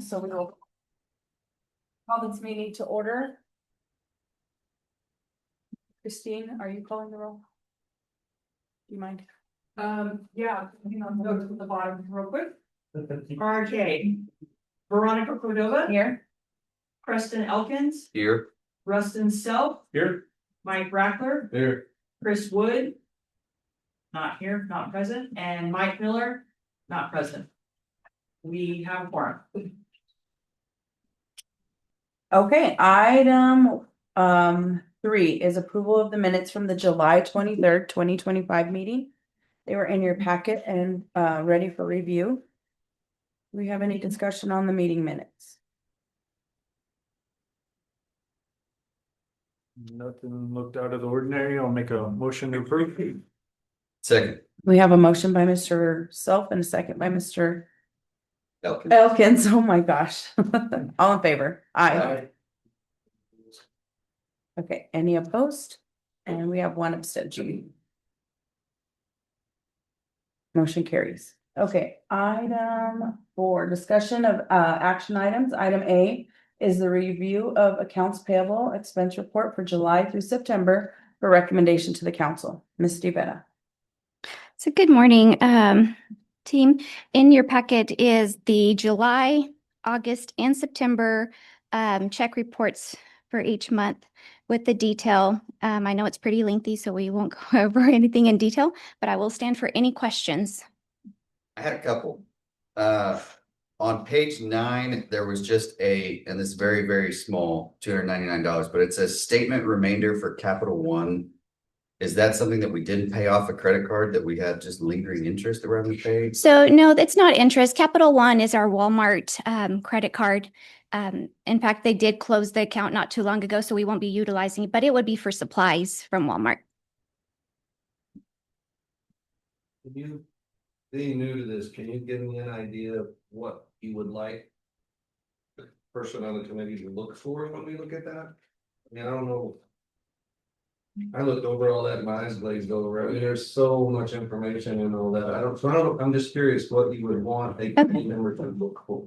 so we will call this meeting to order. Christine, are you calling the roll? Do you mind? Yeah, hang on, go to the bottom real quick. RJ. Veronica Cordova. Here. Preston Elkins. Here. Rustin Self. Here. Mike Rackler. Here. Chris Wood. Not here, not present, and Mike Miller, not present. We have a quorum. Okay, item 3 is approval of the minutes from the July 23rd, 2025 meeting. They were in your packet and ready for review. Do we have any discussion on the meeting minutes? Nothing looked out of the ordinary. I'll make a motion to approve. Second. We have a motion by Mr. Self and a second by Mr. Elkins. Elkins. Oh my gosh. All in favor? Aye. Okay, any opposed? And we have one abstention. Motion carries. Okay, item 4, discussion of action items. Item A is the review of accounts payable expense report for July through September for recommendation to the council. Ms. DeVetta. So good morning, team. In your packet is the July, August, and September check reports for each month with the detail. I know it's pretty lengthy, so we won't go over anything in detail, but I will stand for any questions. I had a couple. On page 9, there was just and this is very, very small, $299, but it says statement remainder for Capital One. Is that something that we didn't pay off a credit card that we had just lingering interest that we're having to pay? So no, that's not interest. Capital One is our Walmart credit card. In fact, they did close the account not too long ago, so we won't be utilizing it, but it would be for supplies from Walmart. Being new to this, can you give me an idea of what you would like the person on the committee to look for when we look at that? I mean, I don't know. I looked over all that, my eyes glazed over. I mean, there's so much information and all that. I'm just curious what you would want a committee member to look for.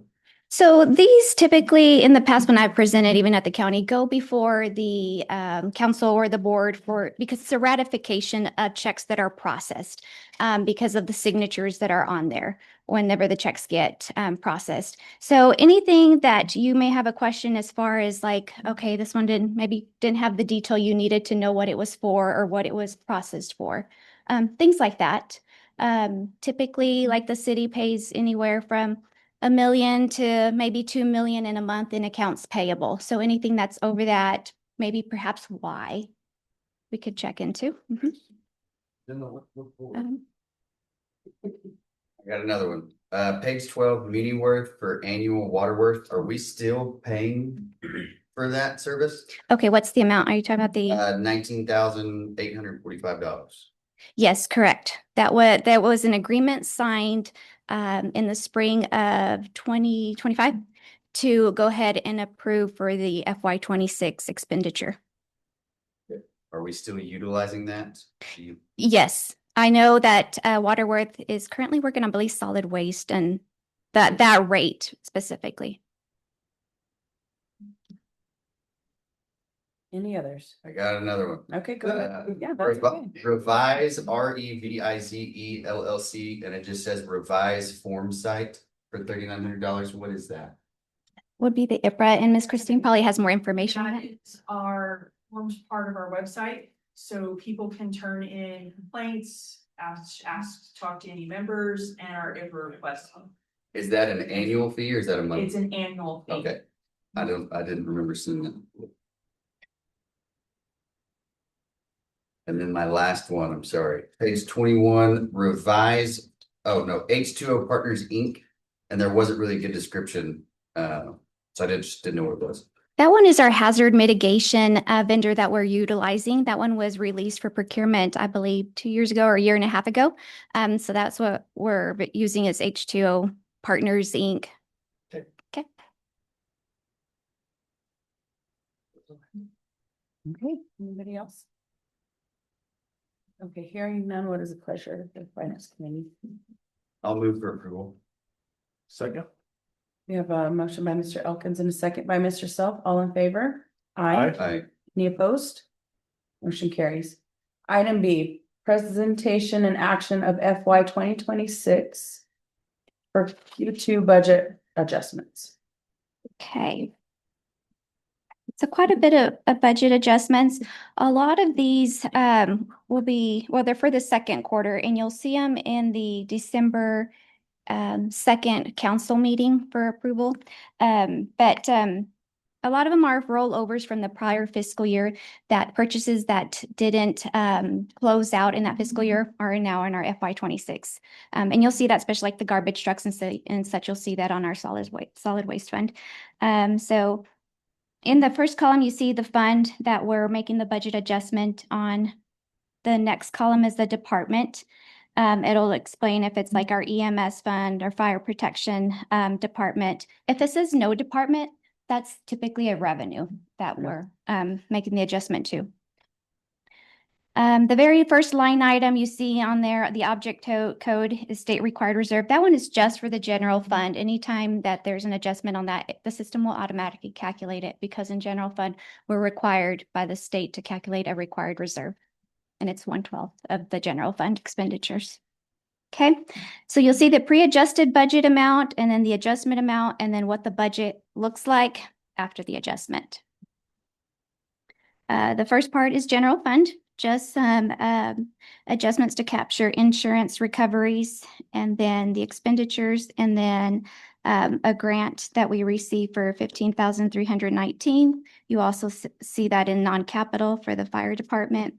So these typically in the past, when I've presented even at the county, go before the council or the board because it's a ratification of checks that are processed because of the signatures that are on there whenever the checks get processed. So anything that you may have a question as far as like, okay, this one didn't have the detail you needed to know what it was for or what it was processed for, things like that. Typically, like the city pays anywhere from $1 million to maybe $2 million in a month in accounts payable. So anything that's over that, maybe perhaps why we could check into. I got another one. Page 12, meeting worth for annual water worth. Are we still paying for that service? Okay, what's the amount? Are you talking about the? $19,845. Yes, correct. That was an agreement signed in the spring of 2025 to go ahead and approve for the FY26 expenditure. Are we still utilizing that? Yes, I know that Waterworth is currently working on, I believe, solid waste and that rate specifically. Any others? I got another one. Okay, go ahead. Yeah, that's okay. Revise, REVIZE LLC, and it just says revise form site for $3,900. What is that? Would be the IPRA, and Ms. Christine probably has more information on That it. forms part of our website, so people can turn in complaints, ask, talk to any members, and our IPRA requests. Is that an annual fee or is that a month? It's an annual fee. Okay. I didn't remember seeing that. And then my last one, I'm sorry, page 21, revise, H2O Partners, Inc. And there wasn't really a good description. So I just didn't know what it was. That one is our hazard mitigation vendor that we're utilizing. That one was released for procurement, I believe, 2 years ago or a year and a half ago. So that's what we're using as H2O Partners, Inc. Okay. Okay, anybody else? Okay, hearing none, what is the pleasure of the finance committee? I'll move for approval. Second. We have a motion by Mr. Elkins and a second by Mr. Self. All in favor? Aye. I, Any opposed? Motion carries. Item B, presentation and action of FY 2026 for Q2 budget adjustments. Okay. So quite a bit of budget adjustments. A lot of these will be, well, they're for the second quarter, and you'll see them in the December second council meeting for approval. But a lot of them are rollovers from the prior fiscal year, that purchases that didn't close out in that fiscal year are now in our FY 26. And you'll see that, especially like the garbage trucks and such, you'll see that on our solid waste fund. So in the first column, you see the fund that we're making the budget adjustment on. The next column is the department. It'll explain if it's like our EMS fund or fire protection department. If this is no department, that's typically a revenue that we're making the adjustment to. The very first line item you see on there, the object code is state required reserve. That one is just for the general fund. Anytime that there's an adjustment on that, the system will automatically calculate it, because in general fund, we're required by the state to calculate a required reserve. And it's 1/12 of the general fund expenditures. Okay, so you'll see the pre-adjusted budget amount and then the adjustment amount, and then what the budget looks like after the adjustment. The first part is general fund, just some adjustments to capture insurance recoveries, and then the expenditures, and then a grant that we received for $15,319. You also see that in non-capital for the fire department.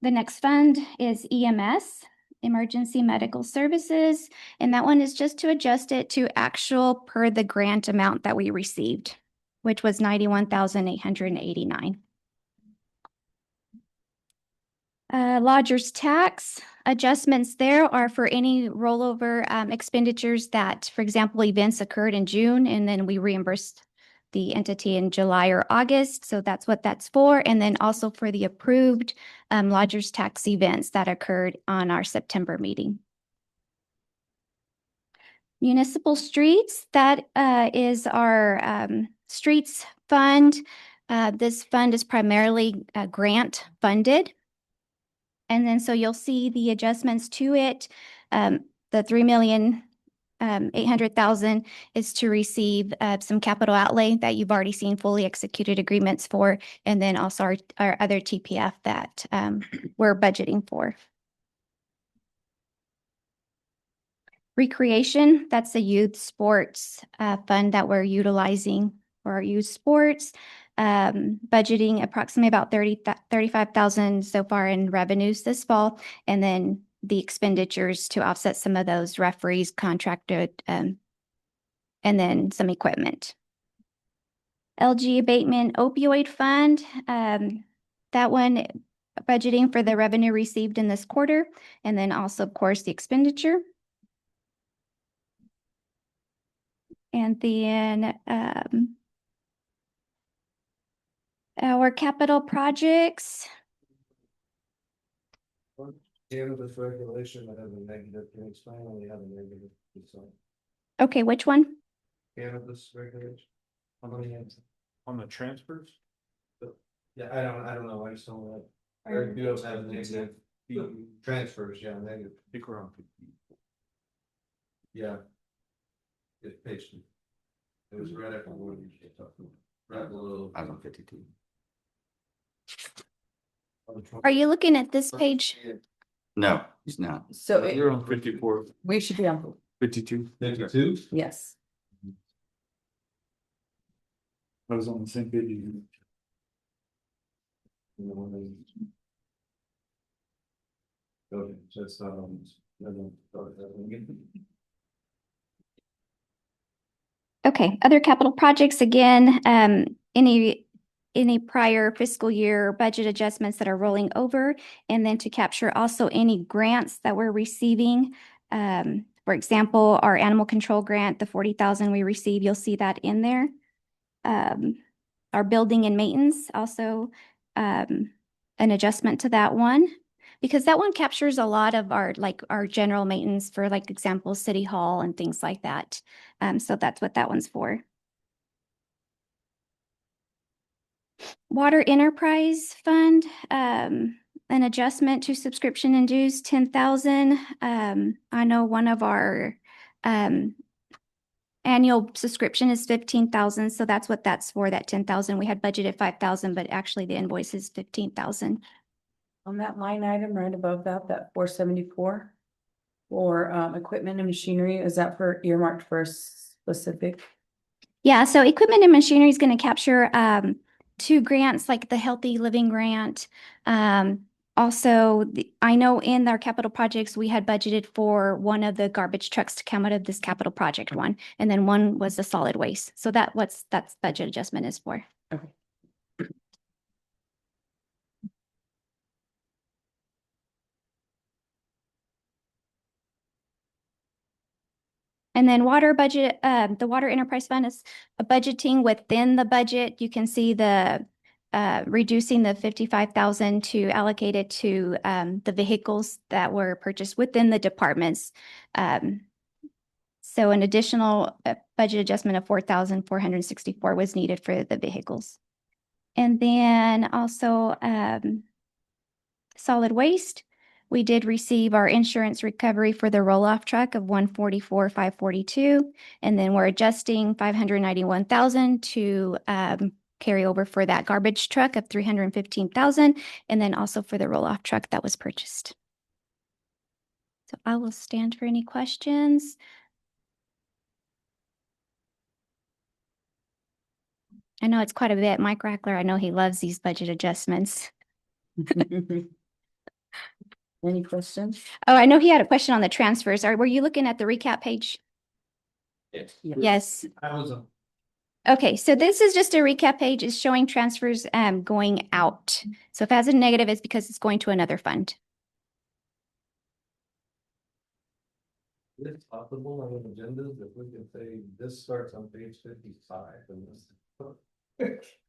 The next fund is EMS, Emergency Medical Services, and that one is just to adjust it to actual per the grant amount that we received, which was $91,889. Lodgers tax adjustments there are for any rollover expenditures that, for example, events occurred in June and then we reimbursed the entity in July or August. So that's what that's for. And then also for the approved lodgers tax events that occurred on our September meeting. Municipal streets, that is our streets fund. This fund is primarily grant funded. And then so you'll see the adjustments to it. The $3,800,000 is to receive some capital outlay that you've already seen fully executed agreements for, and then also our other TPF that we're budgeting for. Recreation, that's a youth sports fund that we're utilizing for our youth sports. Budgeting approximately about $35,000 so far in revenues this fall, and then the expenditures to offset some of those referees contracted, and then some equipment. LG abatement opioid fund, that one budgeting for the revenue received in this quarter, and then also, of course, the expenditure. And then our capital projects. Cannabis regulation that has a negative, can you explain when you have a negative? Okay, which one? Cannabis regulation. How many hands? On the transfers? Yeah, I don't know, I just don't know. Or do you have negative transfers, yeah, negative, I think we're on 50. yeah. It's page 2. It was right after what you were talking about, right below. I was on 52. Are you looking at this page? No, he's not. So You're on 54, we should be on, 52. 52? yes. I was on the same page. Okay, just, Okay, other capital projects, again, any prior fiscal year budget adjustments that are rolling over, and then to capture also any grants that we're receiving. For example, our animal control grant, the $40,000 we received, you'll see that in there. Our building and maintenance, also an adjustment to that one. because that one captures a lot of our, like, our general maintenance for, like, example, City Hall and things like that. So that's what that one's for. Water Enterprise Fund, an adjustment to subscription and dues, 10,000. I know one of our, annual subscription is 15,000, so that's what that's for, that 10,000. We had budgeted 5,000, but actually the invoice is 15,000. On that line item right above that, that 474 for equipment and machinery, is that for earmarked for a specific? Yeah, so equipment and machinery is going to capture two grants, like the Healthy Living Grant. Also, I know in our capital projects, we had budgeted for one of the garbage trucks to come out of this capital project one, and then one was the solid waste. So that's budget adjustment is for. Okay. And then water budget, the Water Enterprise Fund is a budgeting within the budget. You can see the reducing the 55,000 to allocate it to the vehicles that were purchased within the departments. So an additional budget adjustment of 4,464 was needed for the vehicles. And then also solid waste. We did receive our insurance recovery for the roll-off truck of 144,542, and then we're adjusting 591,000 to carry over for that garbage truck of 315,000, and then also for the roll-off truck that was purchased. So I will stand for any questions. I know it's quite a bit. Mike Rackler, I know he loves these budget adjustments. Any questions? Oh, I know he had a question on the transfers. Were you looking at the recap page? Yes. Yes. I was, Okay, so this is just a recap page. It's showing transfers going out. So if it has a negative, it's because it's going to another fund. it's possible on the agendas if we can say this starts on page 55 and this.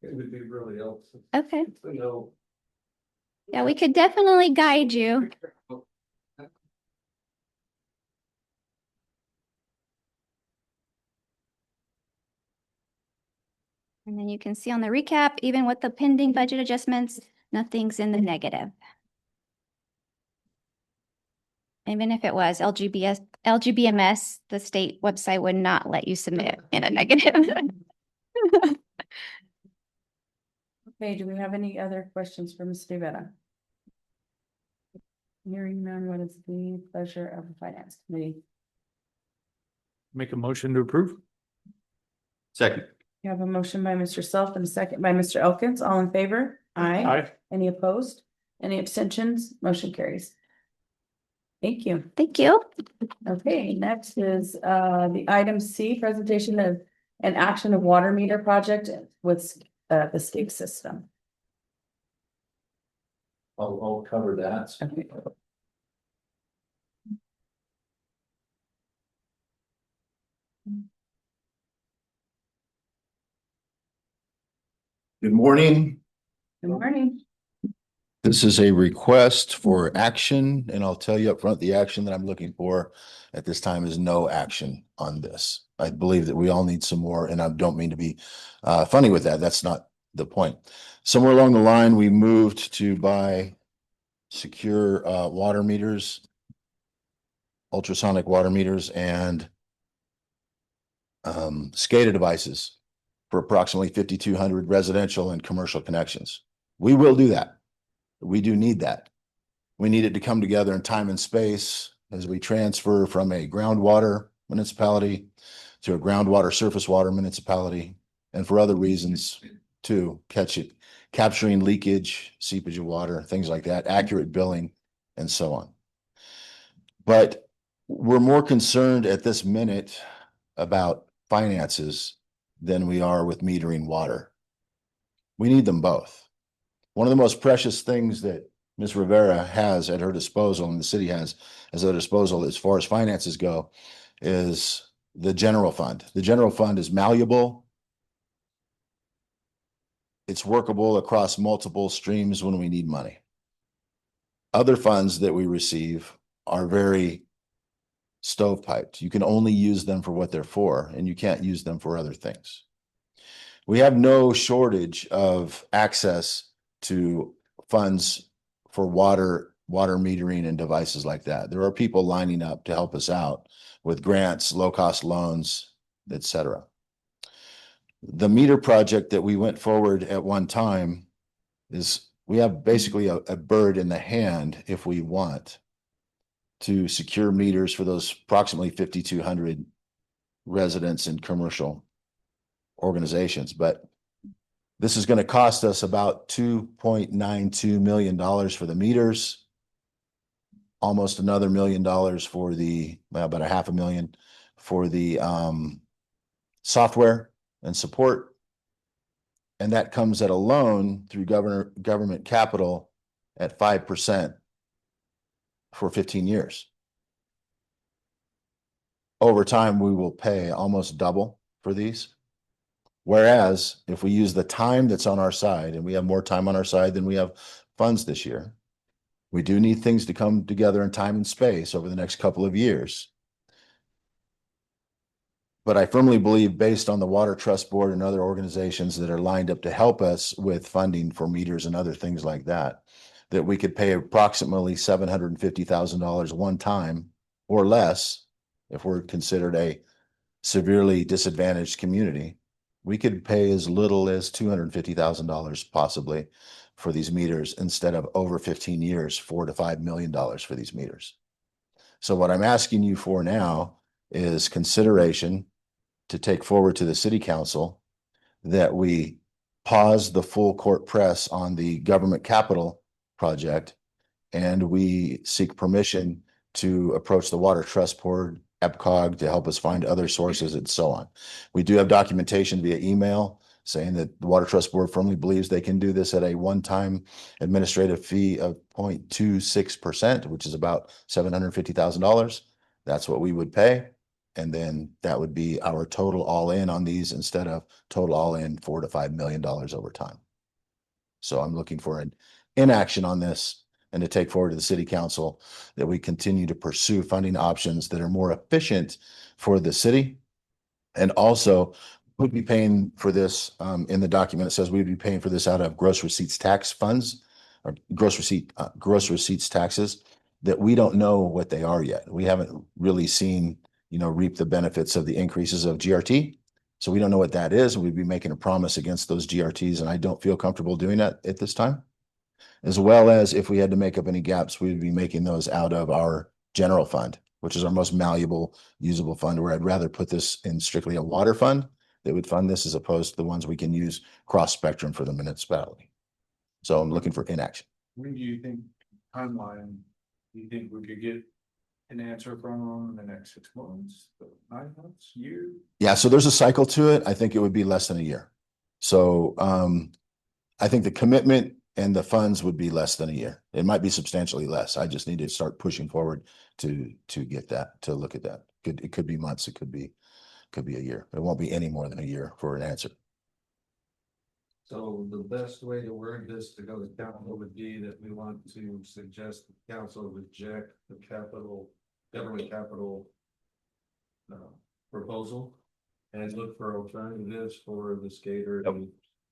It would be really helpful Okay. to know. Yeah, we could definitely guide you. And then you can see on the recap, even with the pending budget adjustments, nothing's in the negative. Even if it was LGBMS, the state website would not let you submit in a negative. Okay, do we have any other questions for Ms. Rivera? Hearing none, what is the pleasure of the Finance Committee? Make a motion to approve? Second. You have a motion by Mr. Self and a second by Mr. Elkins. All in favor? Aye. Aye. Any opposed? Any abstentions? Motion carries. Thank you. Thank you. Okay, next is the item C, presentation of an action of water meter project with the SCADA system. I'll cover that. Okay. Good morning. Good morning. This is a request for action, and I'll tell you up front, the action that I'm looking for at this time is no action on this. I believe that we all need some more, and I don't mean to be funny with that. That's not the point. Somewhere along the line, we moved to buy secure water meters, ultrasonic water meters, and SCADA devices for approximately 5,200 residential and commercial connections. We will do that. We do need that. We need it to come together in time and space as we transfer from a groundwater municipality to a groundwater surface water municipality, and for other reasons too, capturing leakage, seepage of water, things like that, accurate billing, and so on. But we're more concerned at this minute about finances than we are with metering water. We need them both. One of the most precious things that Ms. Rivera has at her disposal and the city has at their disposal as far as finances go is the general fund. The general fund is malleable. It's workable across multiple streams when we need money. Other funds that we receive are very stovepiped. You can only use them for what they're for, and you can't use them for other things. We have no shortage of access to funds for water metering and devices like that. There are people lining up to help us out with grants, low-cost loans, etc. The meter project that we went forward at one time is we have basically a bird in the hand if we want to secure meters for those approximately 5,200 residents and commercial organizations. But this is going to cost us about $2.92 million for the meters, almost another $1 million for about $500,000 for the software and support. And that comes at a loan through government capital at 5% for 15 years. Over time, we will pay almost double for these. Whereas if we use the time that's on our side, and we have more time on our side than we have funds this year, we do need things to come together in time and space over the next couple of years. But I firmly believe, based on the Water Trust Board and other organizations that are lined up to help us with funding for meters and other things like that, that we could pay approximately $750,000 one time or less if we're considered a severely disadvantaged community. We could pay as little as $250,000 possibly for these meters instead of over 15 years, $4 to $5 million for these meters. So what I'm asking you for now is consideration to take forward to the city council that we pause the full court press on the government capital project, and we seek permission to approach the Water Trust Board, EPCOG, to help us find other sources and so on. We do have documentation via email saying that the Water Trust Board firmly believes they can do this at a one-time administrative fee of 0.26%, which is about $750,000. That's what we would pay. And then that would be our total all in on these, instead of total all in $4 to $5 million over time. So I'm looking for an inaction on this, and to take forward to the city council that we continue to pursue funding options that are more efficient for the city. And also, we'd be paying for this, in the document, it says we'd be paying for this out of gross receipts tax funds, or gross receipts taxes, that we don't know what they are yet. We haven't really seen, reap the benefits of the increases of GRT. So we don't know what that is. We'd be making a promise against those GRTs, and I don't feel comfortable doing that at this time. As well as, if we had to make up any gaps, we'd be making those out of our general fund, which is our most malleable, usable fund, where I'd rather put this in strictly a water fund that would fund this, as opposed to the ones we can use cross spectrum for the municipality. So I'm looking for inaction. When do you think timeline, do you think we could get an answer from them in the next 6 months, 9 months, year? Yeah, so there's a cycle to it. I think it would be less than a year. So I think the commitment and the funds would be less than a year. It might be substantially less. I just need to start pushing forward to get that, to look at that. It could be months, it could be a year. It won't be any more than a year for an answer. So the best way to word this to go to council would be that we want to suggest the council reject the government capital proposal and look for alternatives for the skater. Yep.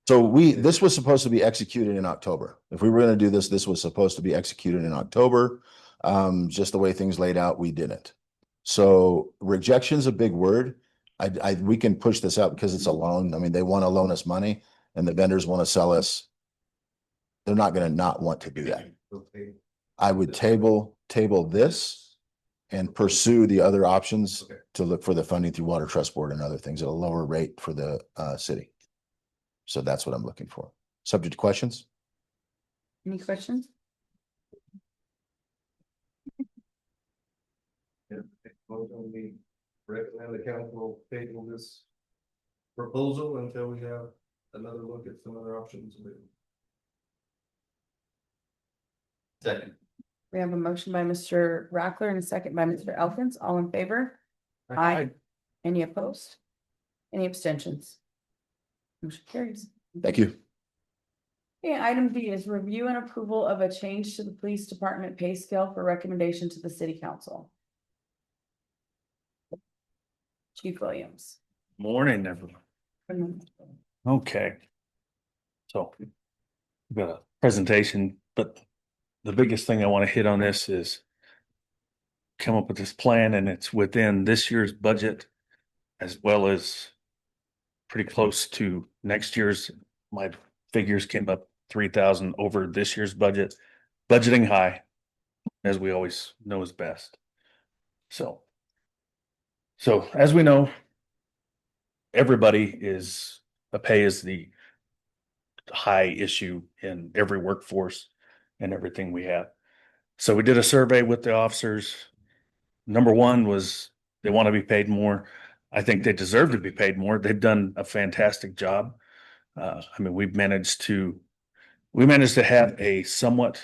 So this was supposed to be executed in October. If we were going to do this, this was supposed to be executed in October. Just the way things laid out, we didn't. So rejection's a big word. We can push this out because it's a loan. I mean, they want to loan us money, and the vendors want to sell us. They're not going to not want to do that. Okay. I would table this and pursue the other options to look for the funding through Water Trust Board and other things at a lower rate for the city. So that's what I'm looking for. Subject to questions? Any questions? Yeah, we recommend the council table this proposal until we have another look at some other options. Second. We have a motion by Mr. Rackler and a second by Mr. Elkins. All in favor? Aye. Any opposed? Any abstentions? Motion carries. Thank you. Okay, item D is review and approval of a change to the police department pay scale for recommendation to the city council. Chief Williams. Morning, everyone. Okay. So we've got a presentation, but the biggest thing I want to hit on this is come up with this plan, and it's within this year's budget as well as pretty close to next year's. My figures came up 3,000 over this year's budget, budgeting high, as we always know is best. So as we know, everybody is a pay is the high issue in every workforce and everything we have. So we did a survey with the officers. Number one was they want to be paid more. I think they deserve to be paid more. They've done a fantastic job. I mean, we managed to have a somewhat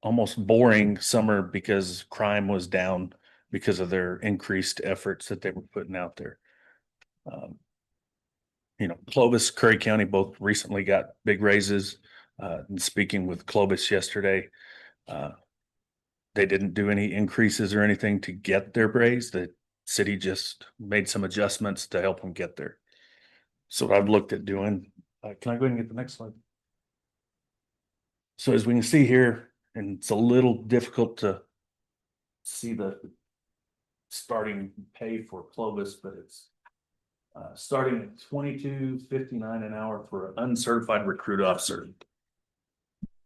almost boring summer because crime was down because of their increased efforts that they were putting out there. Clovis, Curry County both recently got big raises. And speaking with Clovis yesterday, they didn't do any increases or anything to get their raise. The city just made some adjustments to help them get there. So what I've looked at doing, can I go ahead and get the next slide? So as we can see here, and it's a little difficult to see the starting pay for Clovis, but it's starting at $22.59 an hour for an uncertified recruit officer.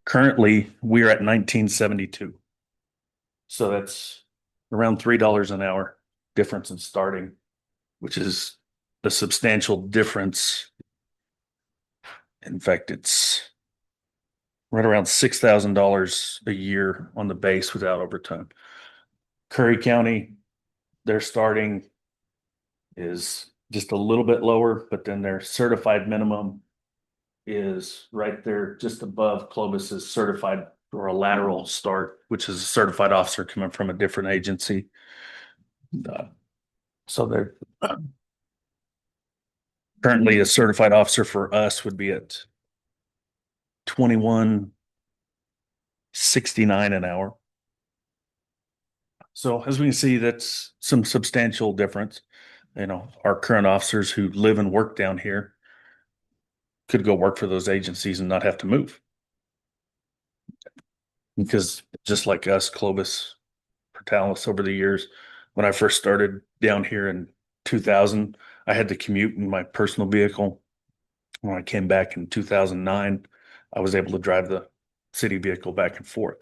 Currently, we're at $19.72. So that's around $3 an hour difference in starting, which is a substantial difference. In fact, it's right around $6,000 a year on the base without overtime. Curry County, their starting is just a little bit lower, but then their certified minimum is right there just above Clovis's certified or a lateral start, which is a certified officer coming from a different agency. So they're currently a certified officer for us would be at $21.69 an hour. So as we can see, that's some substantial difference. Our current officers who live and work down here could go work for those agencies and not have to move. Because just like us, Clovis, Portales, over the years, when I first started down here in 2000, I had to commute in my personal vehicle. When I came back in 2009, I was able to drive the city vehicle back and forth.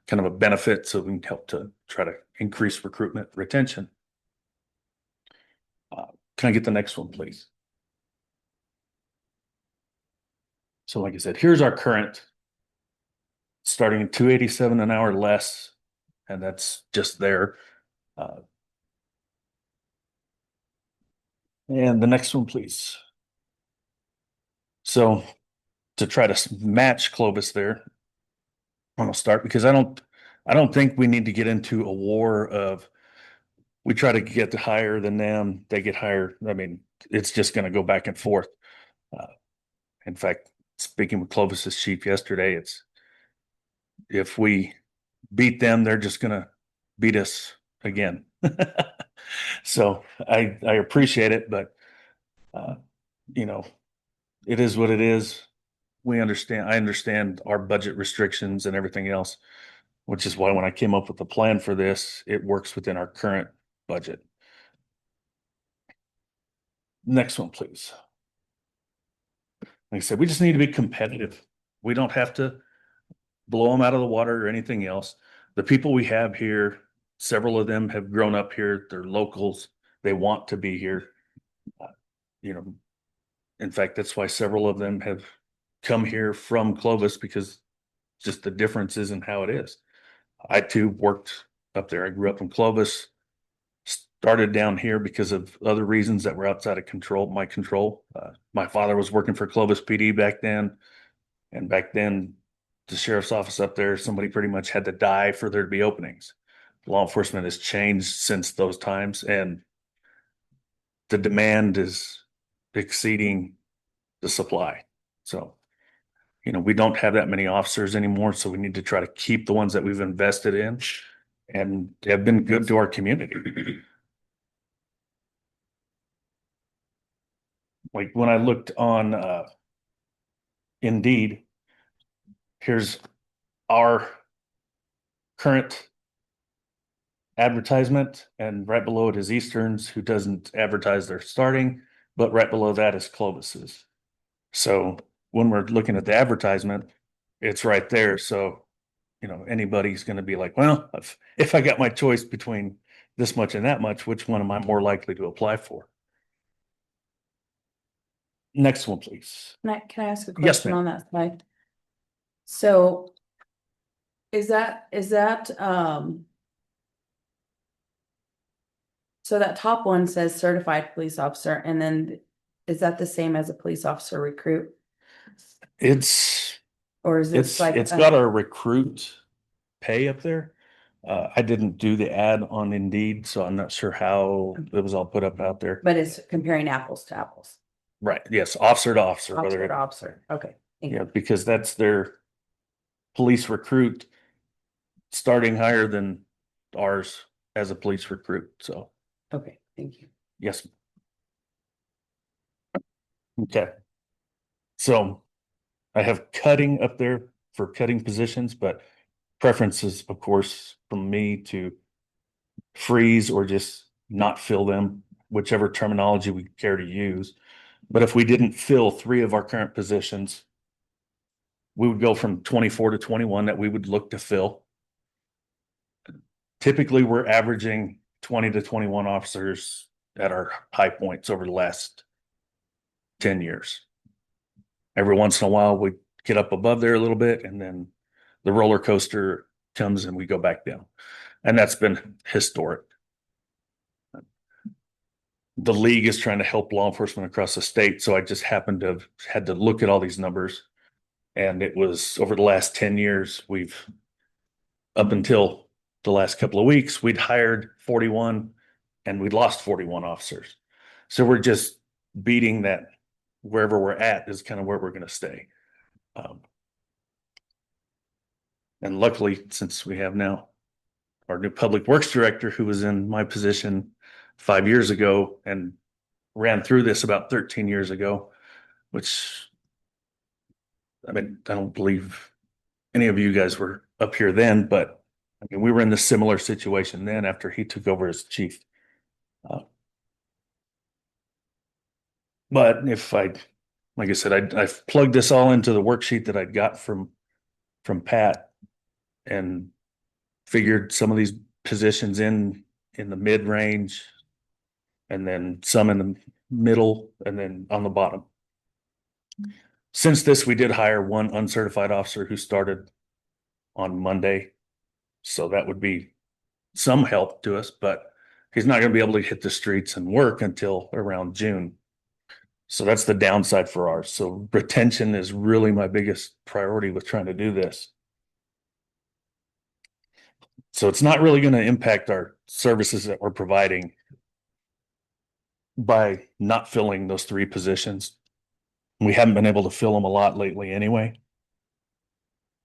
Kind of a benefit, so we can help to try to increase recruitment retention. Can I get the next one, please? So like I said, here's our current, starting at $287 an hour less, and that's just there. And the next one, please. So to try to match Clovis there, I'm gonna start because I don't think we need to get into a war of we try to get higher than them, they get higher. I mean, it's just going to go back and forth. In fact, speaking with Clovis's chief yesterday, it's if we beat them, they're just going to beat us again. So I appreciate it, but it is what it is. I understand our budget restrictions and everything else, which is why when I came up with the plan for this, it works within our current budget. Next one, please. Like I said, we just need to be competitive. We don't have to blow them out of the water or anything else. The people we have here, several of them have grown up here. They're locals. They want to be here. In fact, that's why several of them have come here from Clovis, because just the differences in how it is. I too worked up there. I grew up in Clovis, started down here because of other reasons that were outside of my control. My father was working for Clovis PD back then. And back then, the sheriff's office up there, somebody pretty much had to die for there to be openings. Law enforcement has changed since those times, and the demand is exceeding the supply. So You know, we don't have that many officers anymore, so we need to try to keep the ones that we've invested in and have been good to our community. Like when I looked on Indeed, here's our current advertisement, and right below it is Eastern's, who doesn't advertise their starting, but right below that is Clovis's. So when we're looking at the advertisement, it's right there. So, you know, anybody's going to be like, well, if I got my choice between this much and that much, which one am I more likely to apply for? Next one, please. Can I ask a Yes, question ma'am. on that slide? So is that, so that top one says certified police officer, and then is that the same as a police officer recruit? It's Or is this like? it's got our recruit pay up there. I didn't do the ad on Indeed, so I'm not sure how it was all put up out there. But it's comparing apples to apples, Right, yes, officer to officer, officer whether to it, officer, okay. Thank yeah, you. because that's their police recruit starting higher than ours as a police recruit, so, Okay, thank you. yes. Okay. So I have cutting up there for cutting positions, but preferences, of course, from me to freeze or just not fill them, whichever terminology we care to use. But if we didn't fill 3 of our current positions, we would go from 24 to 21 that we would look to fill. Typically, we're averaging 20 to 21 officers at our high points over the last 10 years. Every once in a while, we get up above there a little bit, and then the roller coaster comes and we go back down. And that's been historic. The league is trying to help law enforcement across the state, so I just happened to have had to look at all these numbers. And it was over the last 10 years, up until the last couple of weeks, we'd hired 41 and we'd lost 41 officers. So we're just beating that. Wherever we're at is kind of where we're going to stay. And luckily, since we have now our new public works director, who was in my position 5 years ago and ran through this about 13 years ago, which, I mean, I don't believe any of you guys were up here then, but I mean, we were in the similar situation then after he took over as chief. But if like I said, I've plugged this all into the worksheet that I got from Pat and figured some of these positions in the mid range and then some in the middle and then on the bottom. Since this, we did hire 1 uncertified officer who started on Monday. So that would be some help to us, but he's not going to be able to hit the streets and work until around June. So that's the downside for ours. So retention is really my biggest priority with trying to do this. So it's not really going to impact our services that we're providing by not filling those 3 positions. We haven't been able to fill them a lot lately anyway.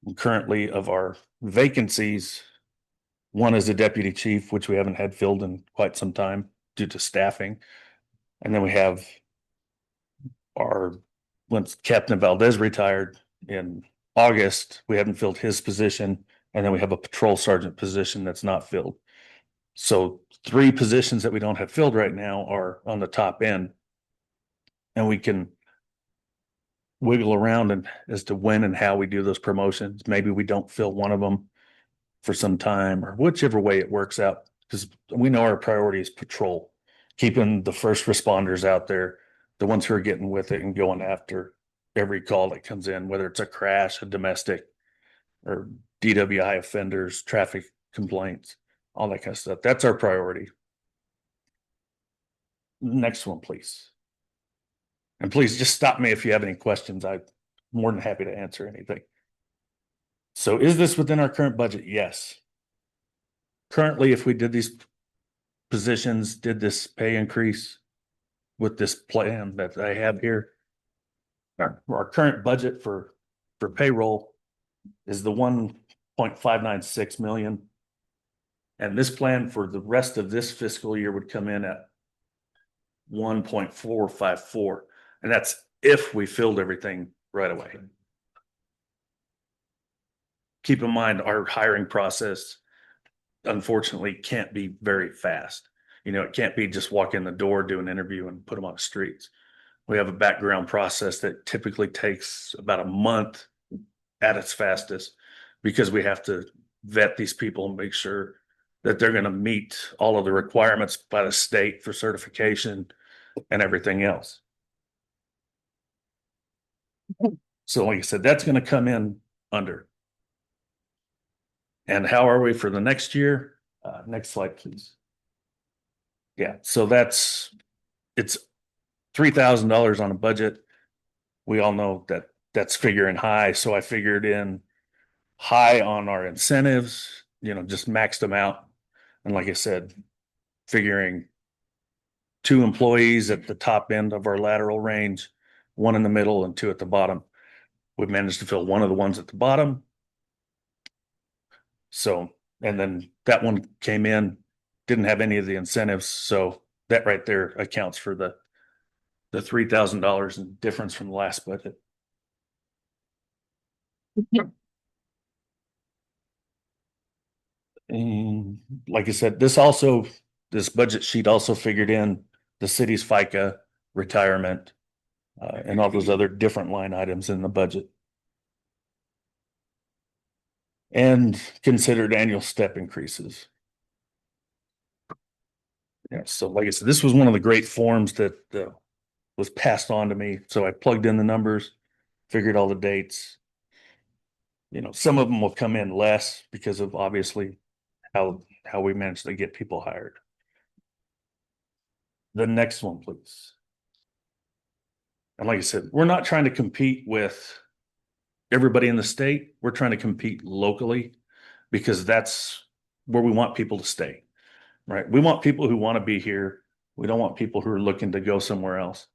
And currently, of our vacancies, 1 is a deputy chief, which we haven't had filled in quite some time due to staffing. And then we have once Captain Valdez retired in August, we haven't filled his position. And then we have a patrol sergeant position that's not filled. So 3 positions that we don't have filled right now are on the top end. And we can wiggle around as to when and how we do those promotions. Maybe we don't fill one of them for some time or whichever way it works out. Because we know our priority is patrol, keeping the first responders out there, the ones who are getting with it and going after every call that comes in, whether it's a crash, a domestic, or DWI offenders, traffic complaints, all that kind of stuff. That's our priority. Next one, please. And please just stop me if you have any questions. I'm more than happy to answer anything. So is this within our current budget? Yes. Currently, if we did these positions, did this pay increase with this plan that I have here, our current budget for for payroll is the 1.596 million. And this plan for the rest of this fiscal year would come in at 1.454. And that's if we filled everything right away. Keep in mind, our hiring process unfortunately can't be very fast. You know, it can't be just walk in the door, do an interview and put them on the streets. We have a background process that typically takes about a month at its fastest, because we have to vet these people and make sure that they're going to meet all of the requirements by the state for certification and everything else. So like I said, that's going to come in under. And how are we for the next year? Next slide, please. Yeah, so it's $3,000 on a budget. We all know that that's figuring high. So I figured in high on our incentives, you know, just maxed them out. And like I said, figuring 2 employees at the top end of our lateral range, 1 in the middle and 2 at the bottom. We managed to fill one of the ones at the bottom. So, and then that one came in, didn't have any of the incentives. So that right there accounts for the $3,000 in difference from the last budget. And like I said, this budget sheet also figured in the city's FICA, retirement, and all those other different line items in the budget. And considered annual step increases. Yeah, so like I said, this was one of the great forms that was passed on to me. So I plugged in the numbers, figured all the dates. You know, some of them will come in less because of obviously how we managed to get people hired. The next one, please. And like I said, we're not trying to compete with everybody in the state. We're trying to compete locally, because that's where we want people to stay, right? We want people who want to be here. We don't want people who are looking to go somewhere else,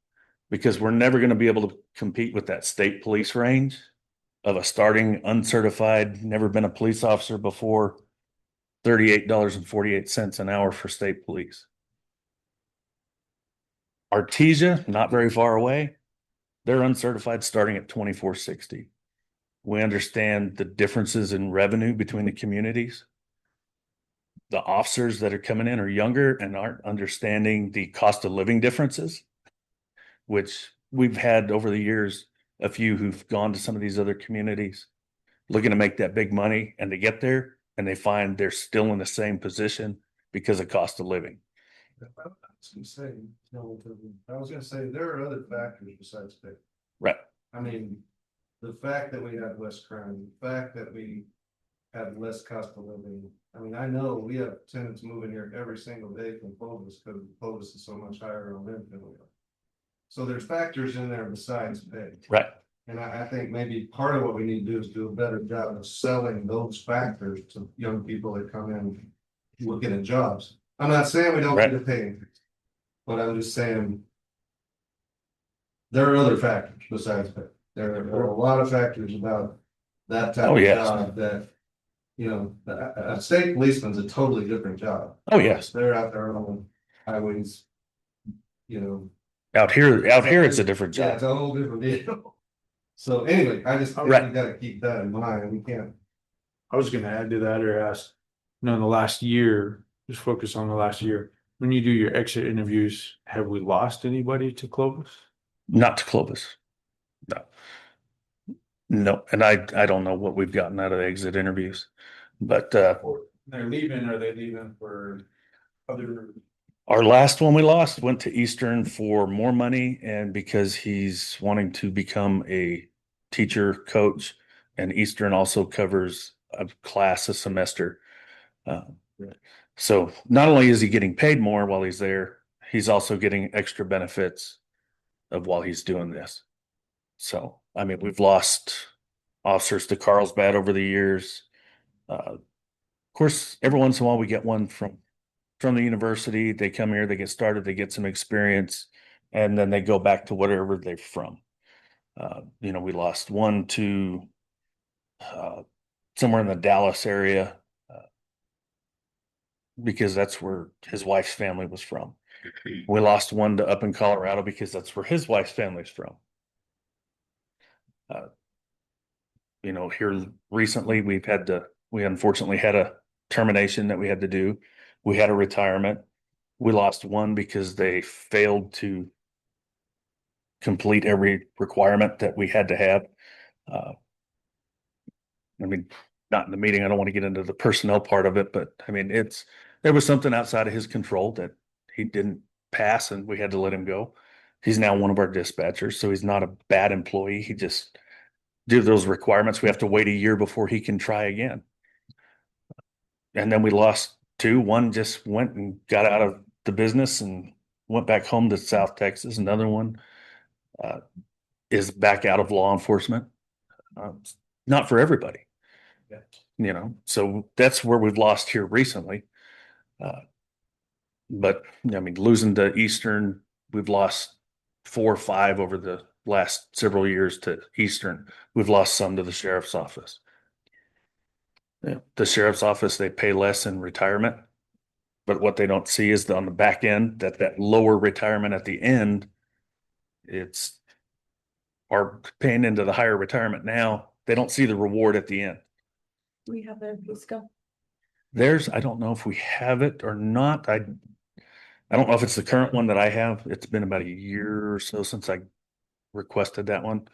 because we're never going to be able to compete with that state police range of a starting uncertified, never been a police officer before, $38.48 an hour for state police. Artesia, not very far away, they're uncertified starting at $24.60. We understand the differences in revenue between the communities. The officers that are coming in are younger and aren't understanding the cost of living differences, which we've had over the years, a few who've gone to some of these other communities looking to make that big money, and they get there and they find they're still in the same position because of cost of living. I was gonna say, there are other factors besides pay. Right. I mean, the fact that we have less crime, the fact that we have less cost of living. I mean, I know we have tenants moving here every single day from Clovis, because Clovis is so much higher on rent than we are. So there's factors in there besides pay. Right. And I think maybe part of what we need to do is do a better job of selling those factors to young people that come in looking at jobs. I'm not saying we don't Right. need a pay increase, but I'm just saying there are other factors besides pay. There are a lot of factors about that type Oh, of yes. job that, you know, a state policeman's a totally different job. Oh, yes. They're out there on highways, you know. Out here it's a different Yeah, job. it's a whole different deal. So anyway, I just think we Right. gotta keep that in mind. We can't. I was gonna add to that or ask, in the last year, just focus on the last year. When you do your exit interviews, have we lost anybody to Clovis? Not to Clovis. No. No, and I don't know what we've gotten out of the exit interviews, but Or they're leaving, are they leaving for other? our last one we lost went to Eastern for more money, and because he's wanting to become a teacher coach, and Eastern also covers a class a semester. So not only is he getting paid more while he's there, he's also getting extra benefits of while he's doing this. So, I mean, we've lost officers to Carlsbad over the years. Of course, every once in a while we get one from the university. They come here, they get started, they get some experience, and then they go back to whatever they're from. We lost one to somewhere in the Dallas area. Because that's where his wife's family was from. We lost one to up in Colorado because that's where his wife's family's from. Here recently, we unfortunately had a termination that we had to do. We had a retirement. We lost one because they failed to complete every requirement that we had to have. Not in the meeting, I don't want to get into the personnel part of it, but there was something outside of his control that he didn't pass and we had to let him go. He's now one of our dispatchers, so he's not a bad employee. He just, due to those requirements, we have to wait a year before he can try again. And then we lost two. One just went and got out of the business and went back home to South Texas. Another one is back out of law enforcement. Not for everybody. So that's where we've lost here recently. But losing to Eastern, we've lost 4 or 5 over the last several years to Eastern. We've lost some to the sheriff's office. The sheriff's office, they pay less in retirement, but what they don't see is on the back end, that lower retirement at the end, it's are paying into the higher retirement now. They don't see the reward at the end. We have their pay scale. I don't know if we have it or not. I don't know if it's the current one that I have. It's been about a year or so since I requested that one.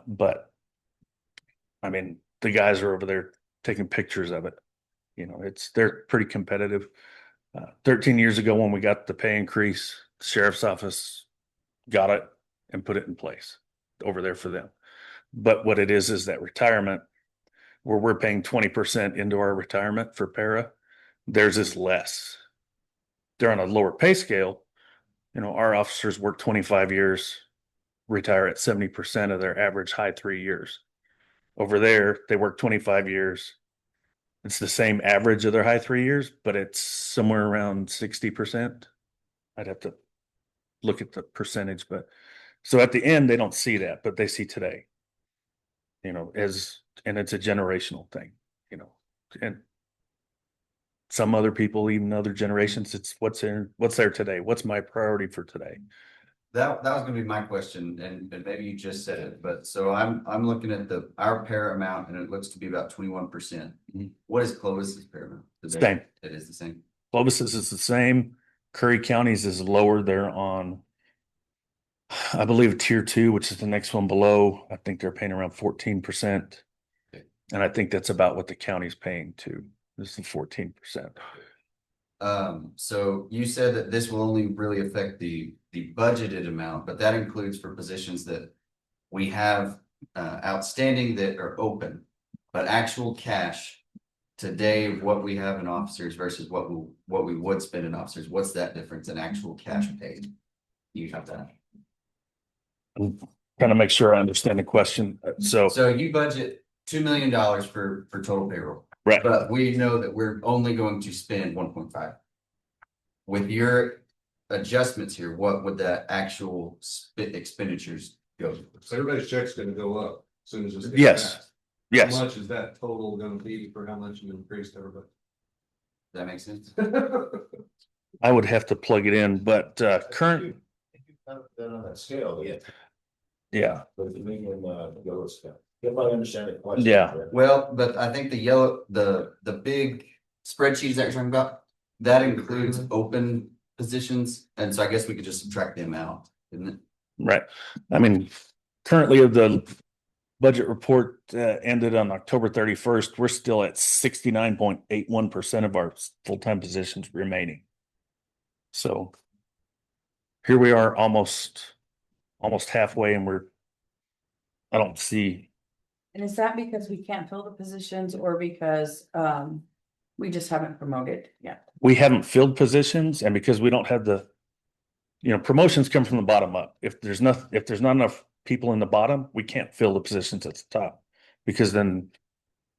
But the guys are over there taking pictures of it. They're pretty competitive. 13 years ago when we got the pay increase, the sheriff's office got it and put it in place over there for them. But what it is that retirement, where we're paying 20% into our retirement for para, theirs is less. They're on a lower pay scale. Our officers work 25 years, retire at 70% of their average high 3 years. Over there, they work 25 years. It's the same average of their high 3 years, but it's somewhere around 60%. I'd have to look at the percentage, but so at the end, they don't see that, but they see today, and it's a generational thing, and some other people, even other generations, it's what's there today. What's my priority for today? That was gonna be my question, and maybe you just said it, but so I'm looking at our para amount, and it looks to be about 21%. Mhm. What is Clovis's para amount? Same. It is the same. Clovis's is the same. Curry County's is lower. They're on, I believe, tier 2, which is the next one below. I think they're paying around 14%. Okay. And I think that's about what the county's paying too. This is 14%. So you said that this will only really affect the budgeted amount, but that includes for positions that we have outstanding that are open, but actual cash today, what we have in officers versus what we would spend in officers. What's that difference in actual cash paid? You have that. I'm trying to make sure I understand the question. So you budget $2 million for total payroll. Right. But we know that we're only going to spend 1.5. With your adjustments here, what would that actual expenditures go? So everybody's check's gonna go up as soon as this. gets Yes. passed. Yes. How much is that total gonna be for how much you increased everybody? Does that make sense? I would have to plug it in, but current, On that scale, yeah. yeah, But the medium, yellow scale. If I understand the question. Yeah. Well, but I think the big spreadsheets that you're talking about, that includes open positions. And so I guess we could just subtract them out, isn't it? right. Currently the budget report ended on October 31st. We're still at 69.81% of our full-time positions remaining. So here we are almost halfway, and I don't see. And is that because we can't fill the positions or because we just haven't promoted yet? We haven't filled positions, and because we don't have promotions come from the bottom up. If there's not enough people in the bottom, we can't fill the positions at the top, because then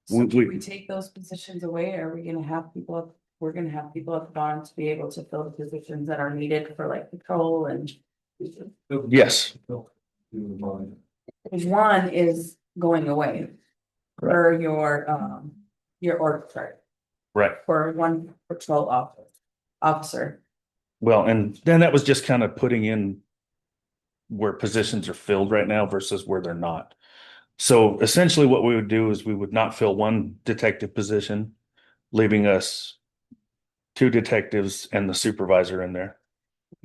So if we take those positions away, are we gonna have people, we're gonna have people at the bottom to be able to fill the positions that are needed for like patrol and. yes, Because one is going away. for your org chart Right. for one patrol officer. Well, and then that was just kind of putting in where positions are filled right now versus where they're not. So essentially what we would do is we would not fill one detective position, leaving us two detectives and the supervisor in there.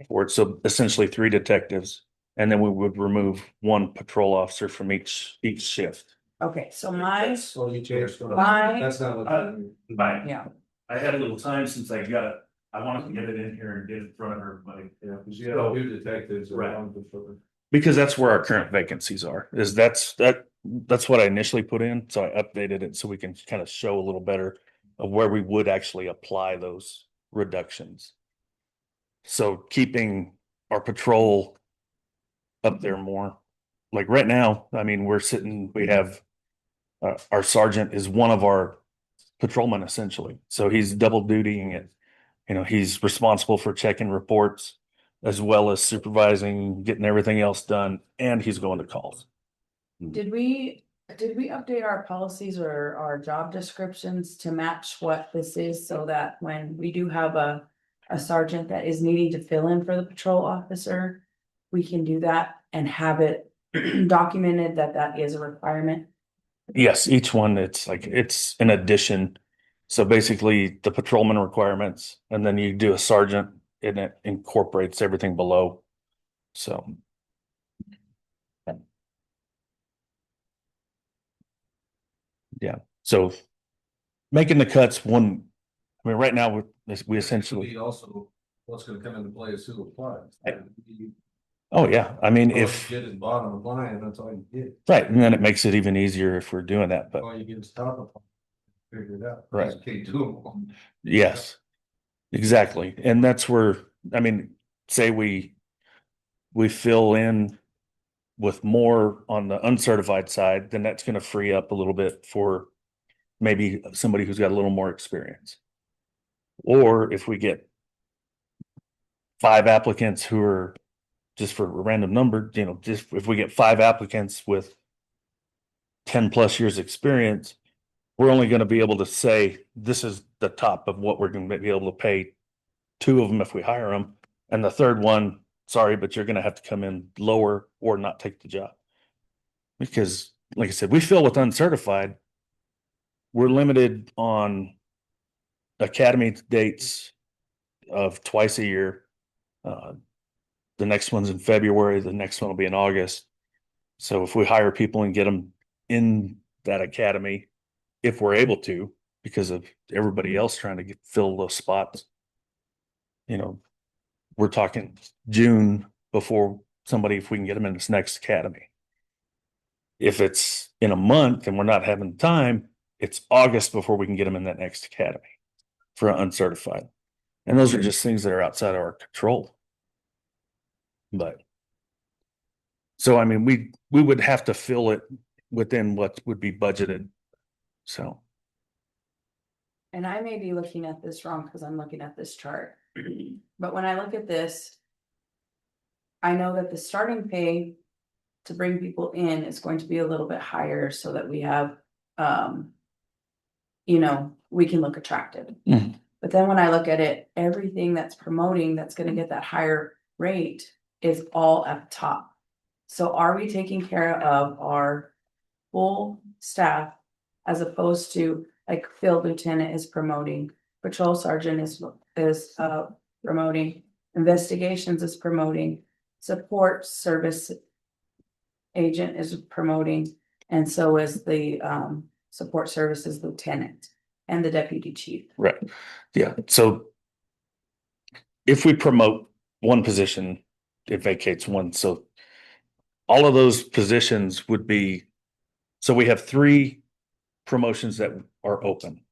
Or so essentially three detectives, and then we would remove one patrol officer from each shift. Okay, so my, So you changed. My- That's not what. Bye. yeah, I had a little time since I got it. I wanted to get it in here and get it in front of everybody. Yeah, because you have two detectives. Right. around the shoulder. Because that's where our current vacancies are, that's what I initially put in, so I updated it so we can kind of show a little better of where we would actually apply those reductions. So keeping our patrol up there more, like right now, I mean, we have our sergeant is one of our patrolmen essentially, so he's double dutying it. You know, he's responsible for checking reports as well as supervising, getting everything else done, and he's going to calls. did we update our policies or our job descriptions to match what this is so that when we do have a sergeant that is needing to fill in for the patrol officer, we can do that and have it documented that that is a requirement? Yes, each one, it's an addition. So basically the patrolman requirements, and then you do a sergeant and it incorporates everything below. So. Yeah, so making the cuts one, I mean, right now, we essentially, Be also, what's gonna come into play is who applies. oh yeah, I mean, All you if, get is bottom line, that's all you get. right, and then it makes it even easier if we're doing that, but All you get is top of. Figure it out. Right. You can't do them all. yes. Exactly, and that's where, I mean, say we fill in with more on the uncertified side, then that's gonna free up a little bit for maybe somebody who's got a little more experience. Or if we get 5 applicants who are, just for a random number, you know, just if we get 5 applicants with 10+ years experience, we're only going to be able to say, this is the top of what we're going to be able to pay 2 of them if we hire them. And the third one, sorry, but you're going to have to come in lower or not take the job. Because like I said, we fill with uncertified. We're limited on academy dates of twice a year. The next one's in February, the next one will be in August. So if we hire people and get them in that academy, if we're able to, because of everybody else trying to fill those spots, you know, we're talking June before somebody, if we can get them in this next academy. If it's in a month and we're not having time, it's August before we can get them in that next academy for uncertified. And those are just things that are outside of our control. But so, I mean, we would have to fill it within what would be budgeted. So, And I may be looking at this wrong because I'm looking at this chart. But when I look at this, I know that the starting pay to bring people in is going to be a little bit higher so that we have, you know, we can look attractive. Mhm. But then when I look at it, everything that's promoting, that's gonna get that higher rate is all up top. So are we taking care of our full staff as opposed to like field lieutenant is promoting, patrol sergeant is promoting, investigations is promoting, support service agent is promoting, and so is the support services lieutenant and the deputy chief. right. Yeah. So if we promote one position, it vacates one. So all of those positions would be, so we have 3 promotions that are open.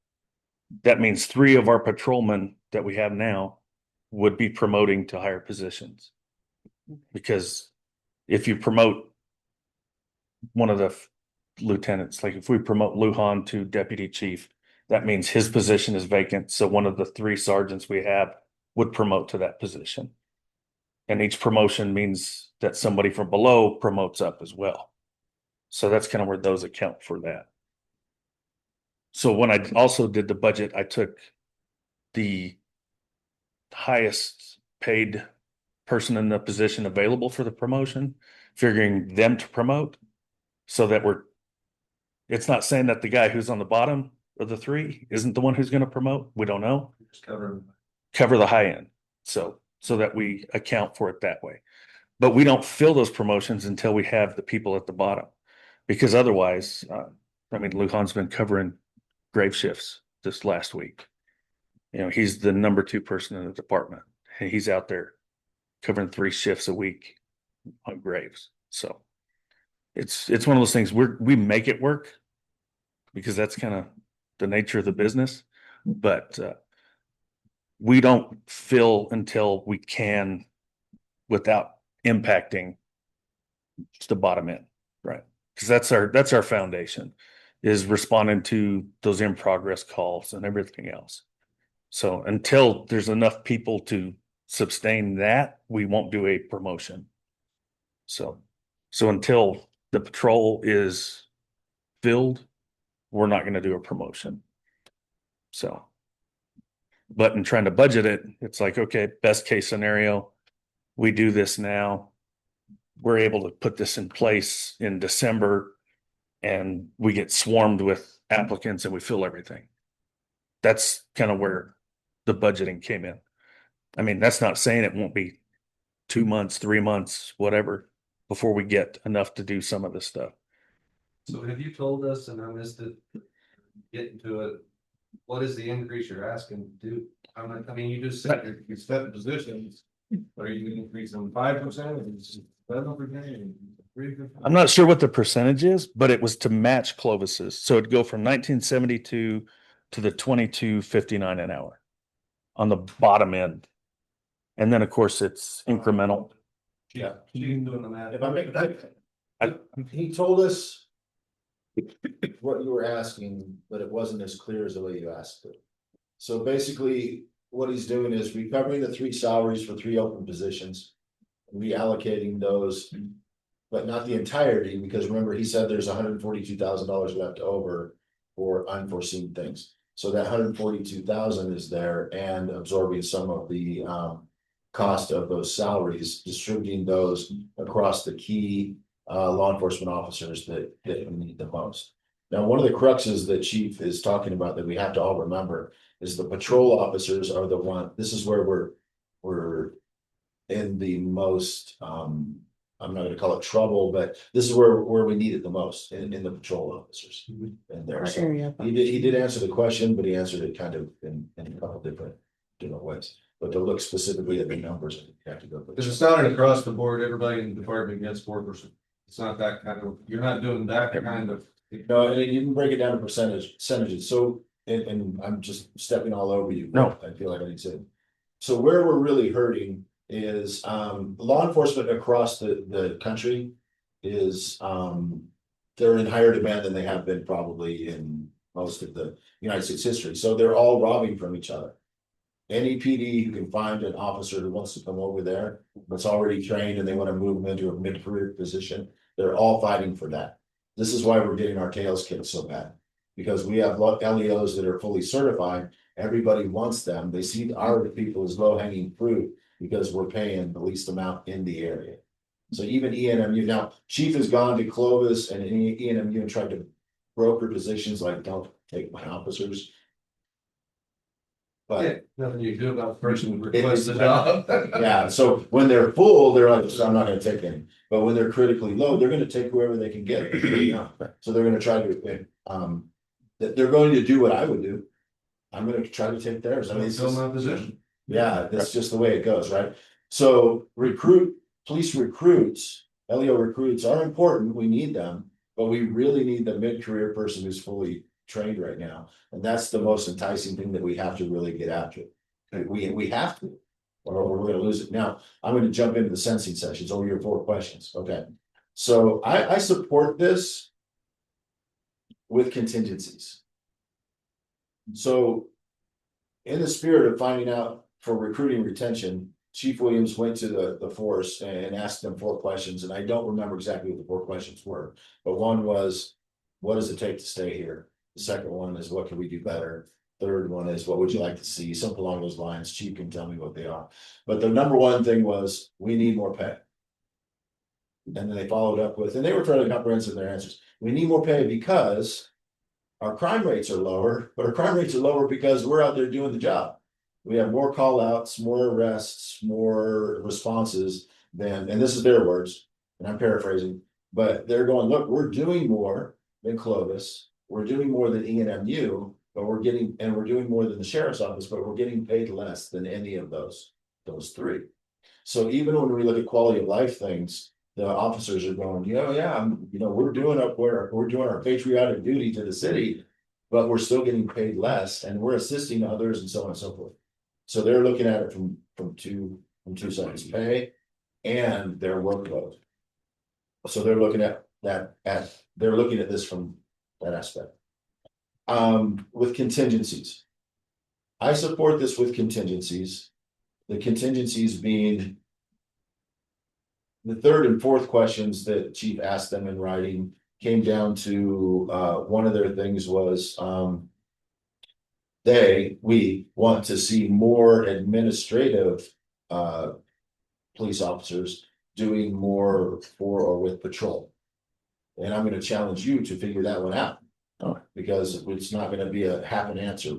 That means 3 of our patrolmen that we have now would be promoting to higher positions. Because if you promote one of the lieutenants, like if we promote Lujan to deputy chief, that means his position is vacant. So one of the 3 sergeants we have would promote to that position. And each promotion means that somebody from below promotes up as well. So that's kind of where those account for that. So when I also did the budget, I took the highest paid person in the position available for the promotion, figuring them to promote so that it's not saying that the guy who's on the bottom of the three isn't the one who's going to promote. We don't know. Just covering. Cover the high end. So that we account for it that way. But we don't fill those promotions until we have the people at the bottom. Because otherwise, I mean, Lujan's been covering grave shifts this last week. You know, he's the number 2 person in the department. And he's out there covering 3 shifts a week on graves. So it's one of those things we make it work because that's kind of the nature of the business. But we don't fill until we can without impacting the bottom end, right? Because that's our foundation, is responding to those in progress calls and everything else. So until there's enough people to sustain that, we won't do a promotion. So until the patrol is filled, we're not going to do a promotion. So, but in trying to budget it, it's like, okay, best case scenario, we do this now. We're able to put this in place in December and we get swarmed with applicants and we fill everything. That's kind of where the budgeting came in. I mean, that's not saying it won't be 2 months, 3 months, whatever, before we get enough to do some of this stuff. So have you told us, and I missed it, getting to it, what is the increase you're asking to do? I mean, you just said you're set positions. Are you increasing 5%? 7%? 3%? I'm not sure what the percentage is, but it was to match Clovis's. So it'd go from 1972 to the 22.59 an hour on the bottom end. And then of course it's incremental. Yeah, you can do the math. If I make that, he told us what you were asking, but it wasn't as clear as the way you asked it. So basically, what he's doing is recovering the 3 salaries for 3 open positions, reallocating those, but not the entirety, because remember, he said there's $142,000 left over for unforeseen things. So that 142,000 is there and absorbing some of the cost of those salaries, distributing those across the key law enforcement officers that we need the most. Now, one of the cruxes that Chief is talking about that we have to all remember is the patrol officers are the one, this is where we're in the most, I'm not gonna call it trouble, but this is where we need it the most in the patrol officers. And there, Our so area. he did answer the question, but he answered it kind of in a couple different ways. But to look specifically at the numbers, you have to go. Because it's not across the board, everybody in the department gets 4%. It's not that kind of, you're not doing that kind of. No, and you can break it down to percentages, so, and I'm just stepping all over you. No. I feel like I need to. So where we're really hurting is, law enforcement across the country is, they're in higher demand than they have been probably in most of the United States history, so they're all robbing from each other. Any PD who can find an officer who wants to come over there, that's already trained and they want to move them into a mid-career position, they're all fighting for that. This is why we're getting our tails kicked so bad. Because we have LEOs that are fully certified, everybody wants them, they see our people as low-hanging fruit because we're paying the least amount in the area. So even ENMU, now, Chief has gone to Clovis and ENMU and tried to broker positions like, don't take my officers. But Nothing you do about the person who requests the job. yeah, so when they're full, they're like, I'm not gonna take any, but when they're critically low, they're gonna take whoever they can get. So they're gonna try to, they're going to do what I would do. I'm gonna try to take theirs. I mean, it's Fill just, my position. yeah, that's just the way it goes, right? So police recruits, LEO recruits are important, we need them, but we really need the mid-career person who's fully trained right now. And that's the most enticing thing that we have to really get after. We have to, or we're gonna lose it. Now, I'm gonna jump into the sensing sessions over your 4 questions, okay? So I support this with contingencies. So in the spirit of finding out for recruiting retention, Chief Williams went to the force and asked them 4 questions, and I don't remember exactly what the 4 questions were, but one was, what does it take to stay here? The second one is what can we do better? Third one is what would you like to see? Something along those lines. Chief can tell me what they are. But the number one thing was, we need more pay. And then they followed up with, and they were fairly comprehensive in their answers. We need more pay because our crime rates are lower, but our crime rates are lower because we're out there doing the job. We have more call outs, more arrests, more responses than, and this is their words, and I'm paraphrasing, but they're going, look, we're doing more than Clovis. We're doing more than ENMU, but we're doing more than the sheriff's office, but we're getting paid less than any of those three. So even when we look at quality of life things, the officers are going, we're doing our patriotic duty to the city, but we're still getting paid less and we're assisting others and so on and so forth. So they're looking at it from two sides, pay and their workload. So they're looking at this from that aspect. With contingencies. I support this with contingencies. The contingencies being the third and fourth questions that Chief asked them in writing came down to, one of their things was, we want to see more administrative, police officers doing more for or with patrol. And I'm gonna challenge you to figure that one out. Because it's not gonna be a half an answer.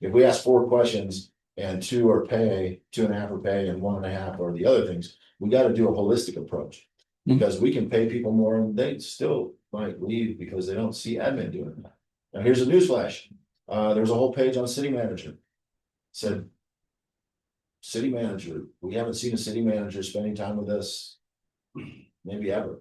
If we ask 4 questions and 2 are pay, 2.5 are pay, and 1.5 are the other things, we gotta do a holistic approach. Because we can pay people more and they still might leave because they don't see admin doing that. Now, here's a newsflash. There's a whole page on city manager. Said, city manager, we haven't seen a city manager spending time with us maybe ever.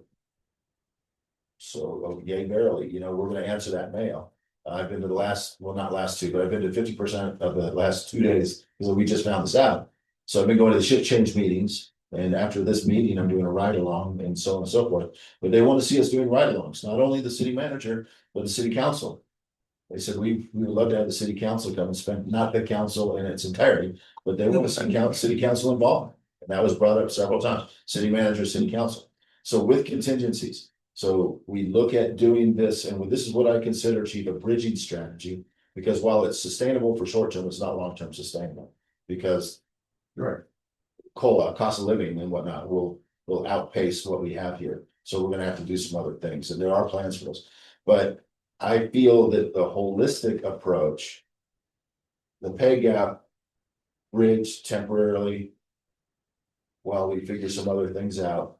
So, yay, barely, we're gonna answer that mail. I've been to not last 2, but I've been to 50% of the last 2 days because we just found this out. So I've been going to the shift change meetings. And after this meeting, I'm doing a ride along and so on and so forth. But they want to see us doing ride alongs, not only the city manager, but the city council. They said, we would love to have the city council come and spend, not the council in its entirety, but they want to see city council involved. And that was brought up several times, city manager, city council. So with contingencies, so we look at doing this, and this is what I consider, Chief, a bridging strategy. Because while it's sustainable for short term, it's not long term sustainable. Because cost of living and whatnot will outpace what we have here. So we're gonna have to do some other things, and there are plans for those. But I feel that the holistic approach, the pay gap bridge temporarily while we figure some other things out.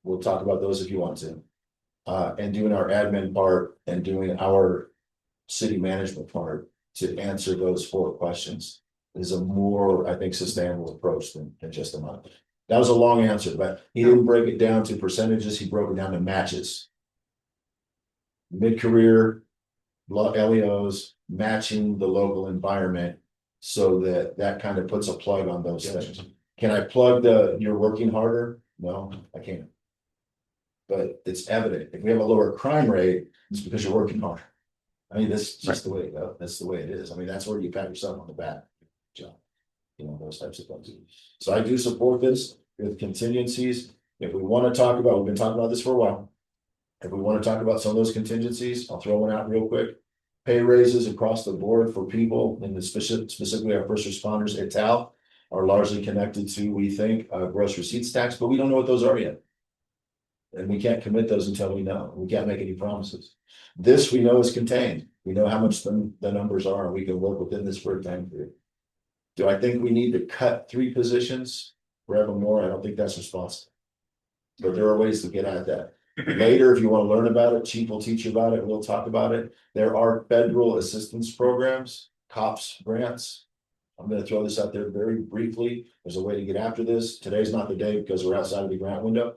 We'll talk about those if you want to. And doing our admin part and doing our city management part to answer those 4 questions is a more, I think, sustainable approach than just a month. That was a long answer, but he didn't break it down to percentages, he broke it down to matches. Mid-career LEOs matching the local environment so that kind of puts a plug on those things. Can I plug you're working harder? No, I can't. But it's evident, if we have a lower crime rate, it's because you're working hard. I mean, that's just the way it goes. That's the way it is. I mean, that's where you pat yourself on the back. Job. Those types of things. So I do support this with contingencies. If we want to talk about, we've been talking about this for a while. If we want to talk about some of those contingencies, I'll throw one out real quick. Pay raises across the board for people, and specifically our first responders at TAL are largely connected to, we think, gross receipts tax, but we don't know what those are yet. And we can't commit those until we know. We can't make any promises. This we know is contained. We know how much the numbers are, and we can work within this for a time period. Do I think we need to cut 3 positions forevermore? I don't think that's responsible. But there are ways to get at that. Later, if you want to learn about it, Chief will teach you about it. We'll talk about it. There are federal assistance programs, COPS grants. I'm going to throw this out there very briefly. There's a way to get after this. Today's not the day because we're outside of the grant window.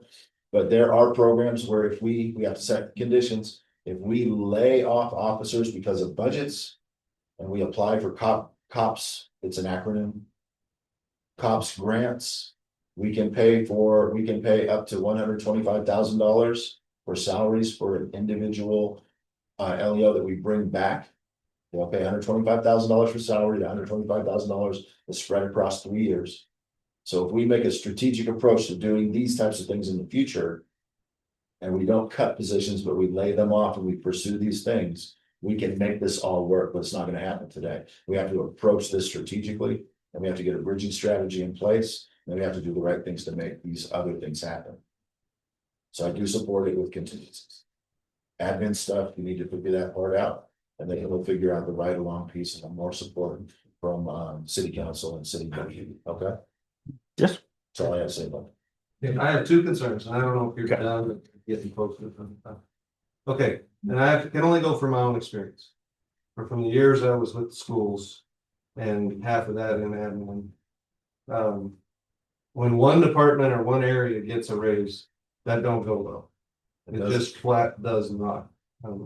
But there are programs where if we have to set conditions, if we lay off officers because of budgets and we apply for COPS, it's an acronym, COPS grants, we can pay up to $125,000 for salaries for an individual LEO that we bring back. They'll pay $125,000 for salary, $125,000 is spread across 3 years. So if we make a strategic approach to doing these types of things in the future, and we don't cut positions, but we lay them off and we pursue these things, we can make this all work, but it's not gonna happen today. We have to approach this strategically, and we have to get a bridging strategy in place, and we have to do the right things to make these other things happen. So I do support it with contingencies. Admin stuff, you need to figure that part out, and then we'll figure out the right along piece, and more support from city council and city budget, okay? Yes. That's all I have to say about it. Okay, I have two concerns, and I don't know if you're Okay. done with getting close to them. Okay, and can only go from my own experience. Or from the years I was with the schools and half of that in admin. When one department or one area gets a raise, that don't go well. It just flat does not.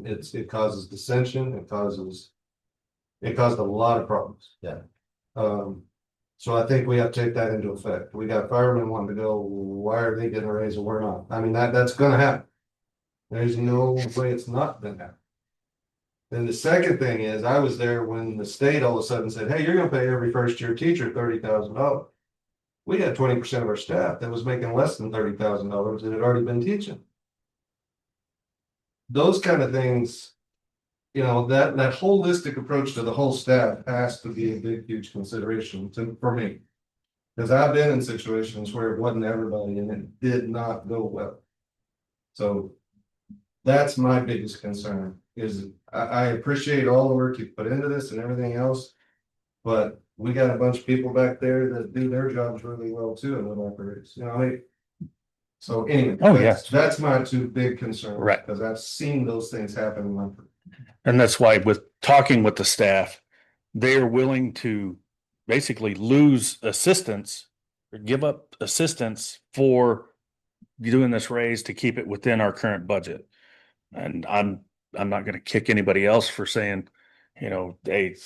It causes dissension, it caused a lot of problems. Yeah. So I think we have to take that into effect. We got firemen wanting to go, why are they getting a raise and we're not? I mean, that's gonna happen. There's no way it's not gonna happen. Then the second thing is, I was there when the state all of a sudden said, hey, you're gonna pay every first year teacher $30,000. We had 20% of our staff that was making less than $30,000 that had already been teaching. Those kind of things, you know, that holistic approach to the whole staff has to be a big, huge consideration for me. Because I've been in situations where it wasn't everybody and it did not go well. So that's my biggest concern is I appreciate all the work you put into this and everything else. But we got a bunch of people back there that do their jobs really well too and would like a raise, you know, I mean. So anyway, Oh, yeah. that's my two big concerns. Right. Because I've seen those things happen in my. And that's why with talking with the staff, they are willing to basically lose assistance or give up assistance for doing this raise to keep it within our current budget. And I'm not going to kick anybody else for saying, you know, hey,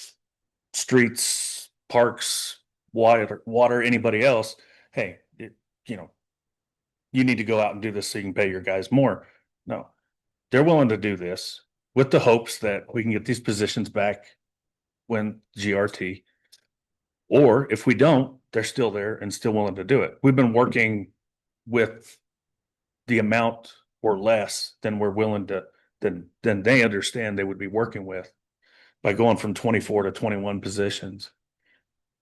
streets, parks, water, anybody else, hey, you know, you need to go out and do this so you can pay your guys more. No, they're willing to do this with the hopes that we can get these positions back when GRT. Or if we don't, they're still there and still willing to do it. We've been working with the amount or less than we're willing to, than they understand they would be working with by going from 24 to 21 positions.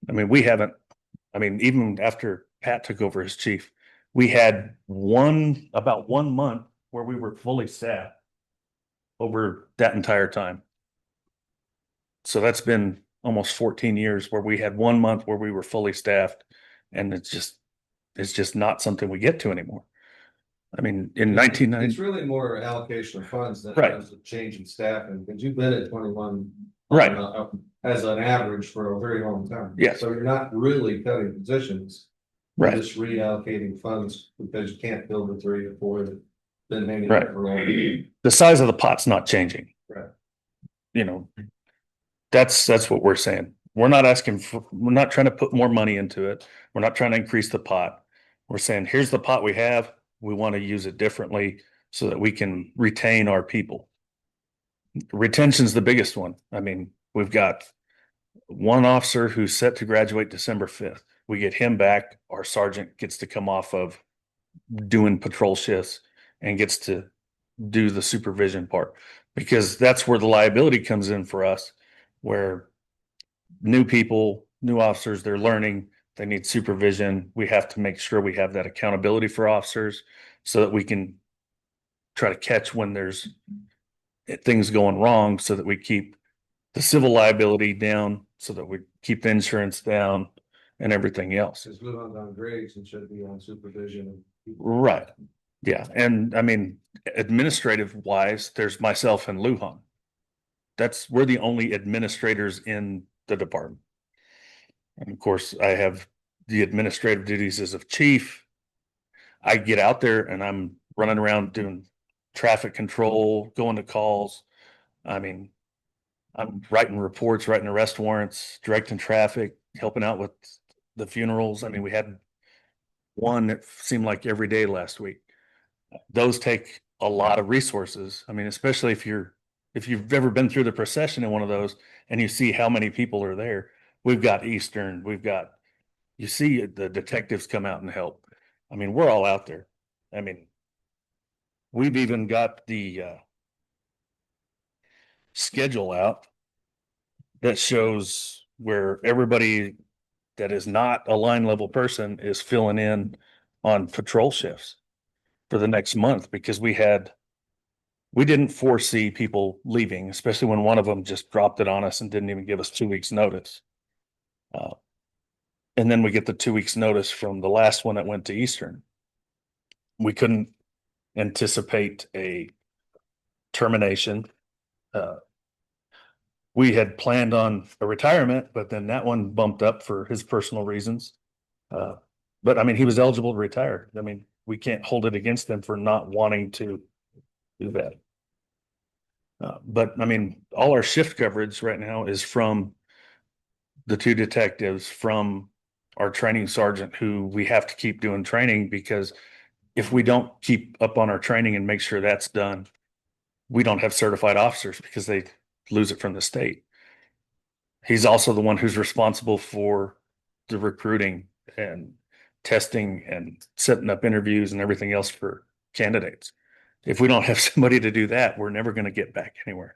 I mean, even after Pat took over as chief, we had about 1 month where we were fully staffed over that entire time. So that's been almost 14 years where we had 1 month where we were fully staffed, and it's just not something we get to anymore. I mean, in 1990, It's really more allocation of funds than Right. it is a change in staffing, because you've been at 21. Right. As an average for a very long time. Yes. So you're not really cutting positions. You're right, just reallocating funds because you can't build the 3 or 4 that been hanging Right. out for long. the size of the pot's not changing. Right. You know, that's what we're saying. We're not trying to put more money into it. We're not trying to increase the pot. We're saying, here's the pot we have. We want to use it differently so that we can retain our people. Retention's the biggest one. I mean, we've got one officer who's set to graduate December 5th. We get him back. Our sergeant gets to come off of doing patrol shifts and gets to do the supervision part, because that's where the liability comes in for us, where new people, new officers, they're learning, they need supervision. We have to make sure we have that accountability for officers so that we can try to catch when there's things going wrong, so that we keep the civil liability down, so that we keep the insurance down and everything else. Since we don't on grades, it should be on supervision. Right. Yeah. And I mean, administrative wise, there's myself and Lujan. We're the only administrators in the department. And of course, I have the administrative duties as of chief. I get out there and I'm running around doing traffic control, going to calls. I mean, I'm writing reports, writing arrest warrants, directing traffic, helping out with the funerals. I mean, we had one that seemed like every day last week. Those take a lot of resources. I mean, especially if you've ever been through the procession in one of those and you see how many people are there. We've got Eastern, you see the detectives come out and help. I mean, we're all out there. I mean, we've even got the schedule out that shows where everybody that is not a line level person is filling in on patrol shifts for the next month, because we didn't foresee people leaving, especially when one of them just dropped it on us and didn't even give us 2 weeks notice. And then we get the 2 weeks notice from the last one that went to Eastern. We couldn't anticipate a termination. We had planned on a retirement, but then that one bumped up for his personal reasons. But I mean, he was eligible to retire. I mean, we can't hold it against him for not wanting to do that. But I mean, all our shift coverage right now is from the 2 detectives, from our training sergeant, who we have to keep doing training, because if we don't keep up on our training and make sure that's done, we don't have certified officers because they lose it from the state. He's also the one who's responsible for the recruiting and testing and setting up interviews and everything else for candidates. If we don't have somebody to do that, we're never going to get back anywhere.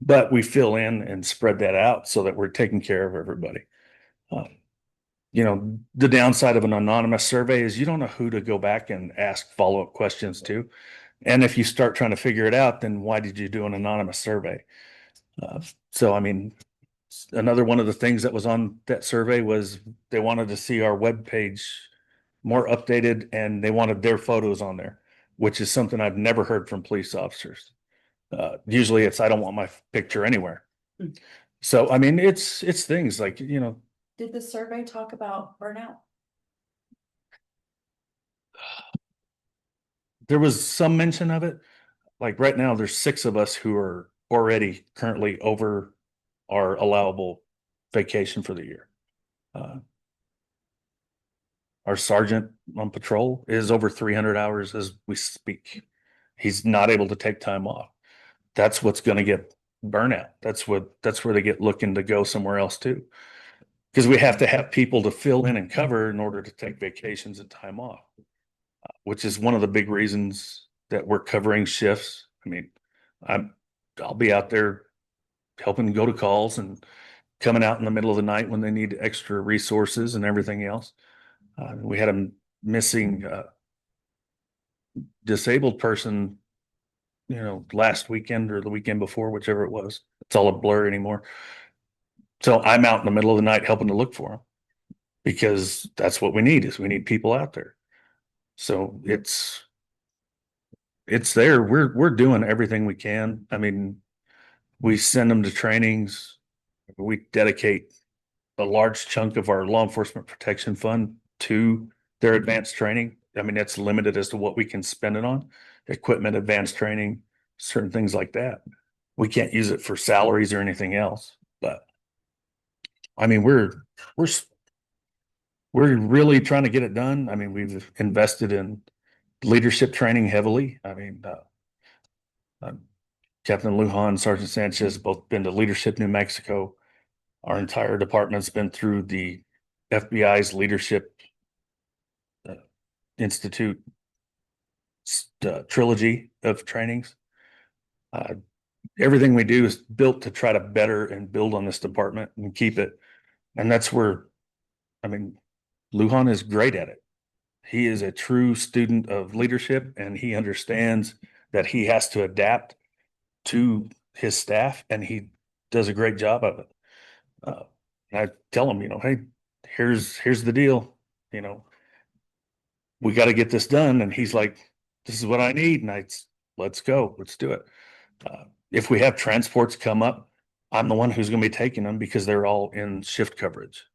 But we fill in and spread that out so that we're taking care of everybody. You know, the downside of an anonymous survey is you don't know who to go back and ask follow-up questions to. And if you start trying to figure it out, then why did you do an anonymous survey? So, I mean, another one of the things that was on that survey was they wanted to see our webpage more updated, and they wanted their photos on there, which is something I've never heard from police officers. Usually it's, I don't want my picture anywhere. So, I mean, it's things like, you know. Did the survey talk about burnout? There was some mention of it. Like right now, there's 6 of us who are already currently over our allowable vacation for the year. Our sergeant on patrol is over 300 hours as we speak. He's not able to take time off. That's what's going to get burnout. That's where they get looking to go somewhere else too. Because we have to have people to fill in and cover in order to take vacations and time off, which is one of the big reasons that we're covering shifts. I mean, I'll be out there helping go to calls and coming out in the middle of the night when they need extra resources and everything else. We had a missing disabled person, you know, last weekend or the weekend before, whichever it was. It's all a blur anymore. So I'm out in the middle of the night helping to look for them, because that's what we need people out there. So it's there. We're doing everything we can. I mean, we send them to trainings. We dedicate a large chunk of our law enforcement protection fund to their advanced training. I mean, it's limited as to what we can spend it on: equipment, advanced training, certain things like that. We can't use it for salaries or anything else. But I mean, we're really trying to get it done. I mean, we've invested in leadership training heavily. I mean, Captain Lujan, Sergeant Sanchez, both been to Leadership New Mexico. Our entire department's been through the FBI's Leadership Institute trilogy of trainings. Everything we do is built to try to better and build on this department and keep it. And that's where, I mean, Lujan is great at it. He is a true student of leadership, and he understands that he has to adapt to his staff, and he does a great job of it. I tell him, you know, hey, here's the deal. You know, we got to get this done. And he's like, this is what I need. And let's go, let's do it. If we have transports come up, I'm the one who's going to be taking them because they're all in shift coverage.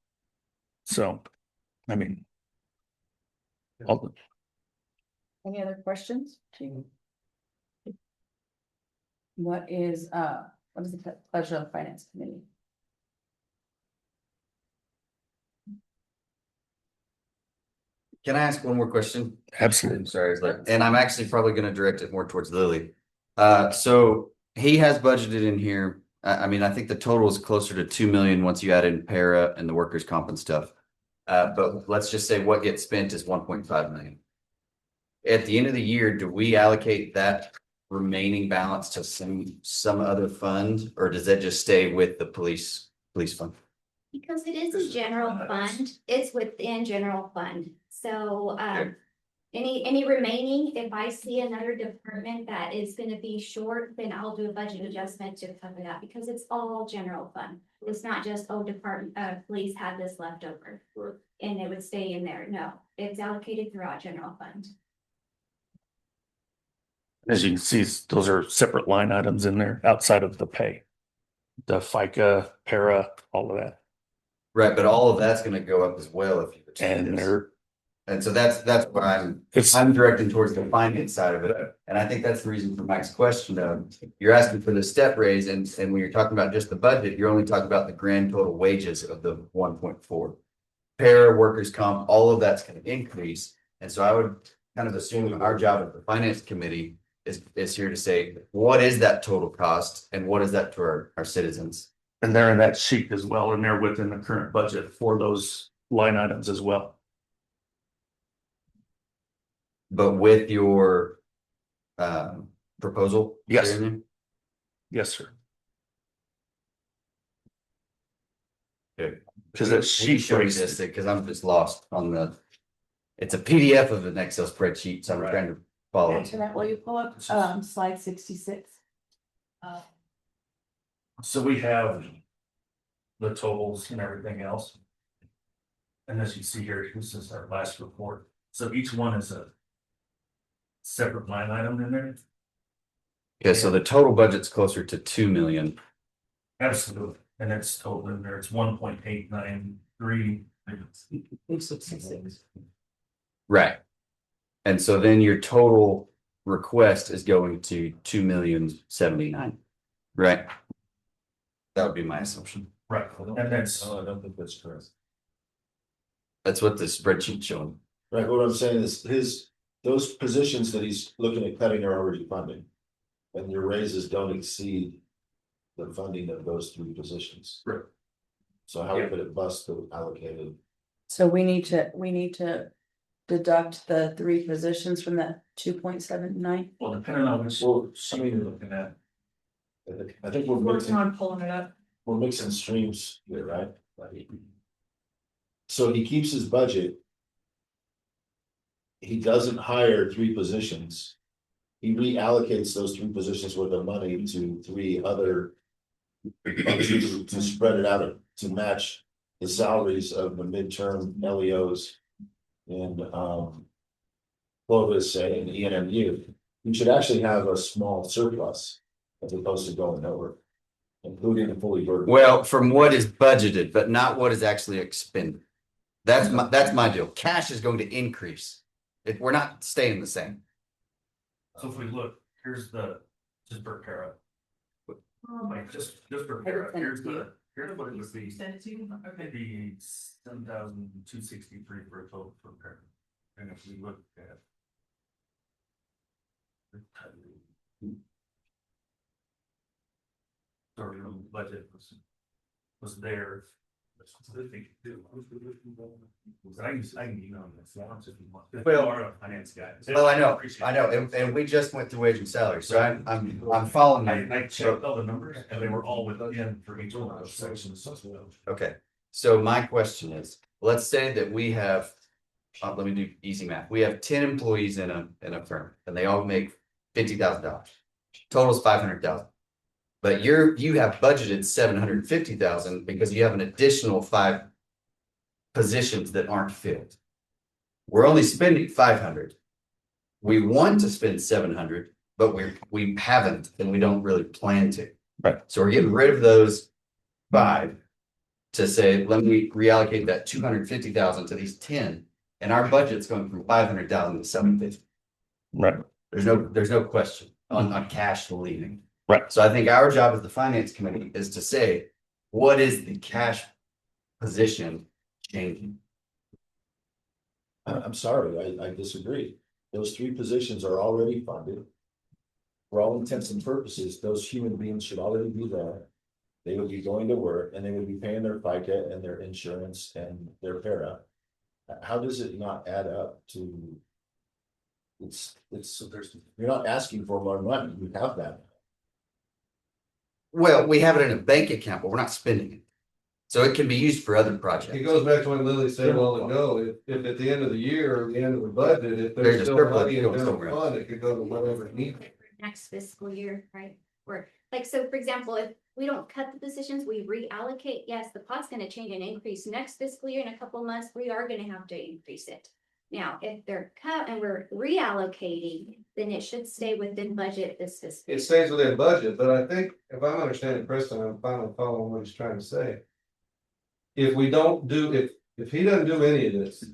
So, I mean, Any other questions? What is the pleasure of the finance committee? Can I ask one more question? absolutely. I'm sorry, and I'm actually probably gonna direct it more towards Lily. So he has budgeted in here, I mean, I think the total is closer to 2 million once you add in para and the workers' comp and stuff. But let's just say what gets spent is 1.5 million. At the end of the year, do we allocate that remaining balance to some other fund, or does that just stay with the police fund? Because it is a general fund, it's within general fund, so, Okay. any remaining, if I see another department that is gonna be short, then I'll do a budget adjustment to cover that, because it's all general fund. It's not just, oh, police had this left over, and it would stay in there, no, it's allocated throughout general fund. As you can see, those are separate line items in there outside of the pay. The FICA, para, all of that. Right, but all of that's gonna go up as well if you. And this. they're, And so that's what it's, I'm directing towards the finance side of it. And I think that's the reason for Mike's question of, you're asking for the step raise and when you're talking about just the budget, you're only talking about the grand total wages of the 1.4. Para, workers' comp, all of that's gonna increase. And so I would kind of assume our job at the finance committee is here to say, what is that total cost and what is that to our citizens? and they're in that sheet as well, and they're within the current budget for those line items as well. But with your proposal? Yes. in there? Yes, sir. Okay. Because that Will you sheet show me breaks this, because I'm just lost on it's a PDF of an Excel spreadsheet, so I'm Right. trying to follow. Internet, will you pull up, slide 66? So we have the totals and everything else. And as you see here, this is our last report. So each one is a separate line item in there. Yeah, so the total budget's closer to 2 million. Absolutely. And it's total in there. It's 1.893. Right. And so then your total request is going to 2,079,000, right? That would be my assumption. Right. And that's, I don't think that's correct. That's what the spreadsheet's showing. Right, what I'm saying is those positions that he's looking at cutting are already funded. And your raises don't exceed the funding of those three positions. Right. So how could it bust the allocated? So we need to deduct the 3 positions from the 2.79. well, depending on which sheet you're looking at. I think we're Working mixing, on pulling it up. we're mixing streams here, right? So he keeps his budget. He doesn't hire 3 positions. He reallocates those 3 positions worth of money to 3 other functions to spread it out to match the salaries of the midterm LEOs in Clovis and ENMU. You should actually have a small surplus as opposed to going over, including the fully burdened. Well, from what is budgeted, but not what is actually expended. That's my deal. Cash is going to increase. If we're not staying the same. So if we look, here's just per para. Like just per para, here's what it would be. Send it to you? Okay. Maybe 7,263 for a total for para. And if we look at. Our budget was there. I can email this. If you want. Well- You are a finance guy. Well, I know, and we just went through wage and salary, so I'm following. you. I checked all the numbers and they were all within for each one of those sections. Okay, so my question is, let's say that we have, let me do easy math. We have 10 employees in a firm and they all make $50,000. Total's 500,000. But you have budgeted 750,000 because you have an additional 5 positions that aren't filled. We're only spending 500. We want to spend 700, but we haven't, and we don't really plan to. Right. So we're getting rid of those 5 to say, let me reallocate that 250,000 to these 10, and our budget's going from 500,000 to 750. Right. There's no question on cash leaving. Right. So I think our job as the finance committee is to say, what is the cash position changing? I'm sorry, I disagree. Those 3 positions are already funded. For all intents and purposes, those human beings should already be there. They would be going to work and they would be paying their FICA and their insurance and their para. How does it not add up to you're not asking for more money, you have that. Well, we have it in a bank account, but we're not spending it. So it can be used for other It projects. goes back to what Lily said a while ago, if at the end of the year or the end of the budget, if There's there's a still surplus money in going general somewhere else. fund, it could go to whatever needed. Next fiscal year, right? Or like, so for example, if we don't cut the positions, we reallocate, yes, the pot's gonna change and increase next fiscal year in a couple of months, we are gonna have to increase it. Now, if they're cut and we're reallocating, then it should stay within budget this fiscal. It stays within budget, but I think if I'm understanding Preston, I'm finally following what he's trying to say. If we don't do, if he doesn't do any of this.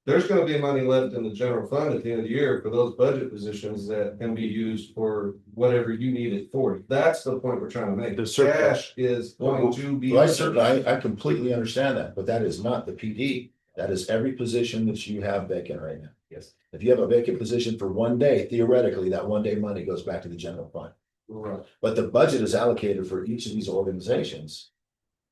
There's gonna be money left in the general fund at the end of the year for those budget positions that can be used for whatever you need it for. That's the point we're trying to make. The surplus. Cash is going to be. Well, I certainly, I completely understand that, but that is not the PD. That is every position that you have vacant right now. Yes. If you have a vacant position for one day, theoretically, that one day money goes back to the general fund. Right. But the budget is allocated for each of these organizations.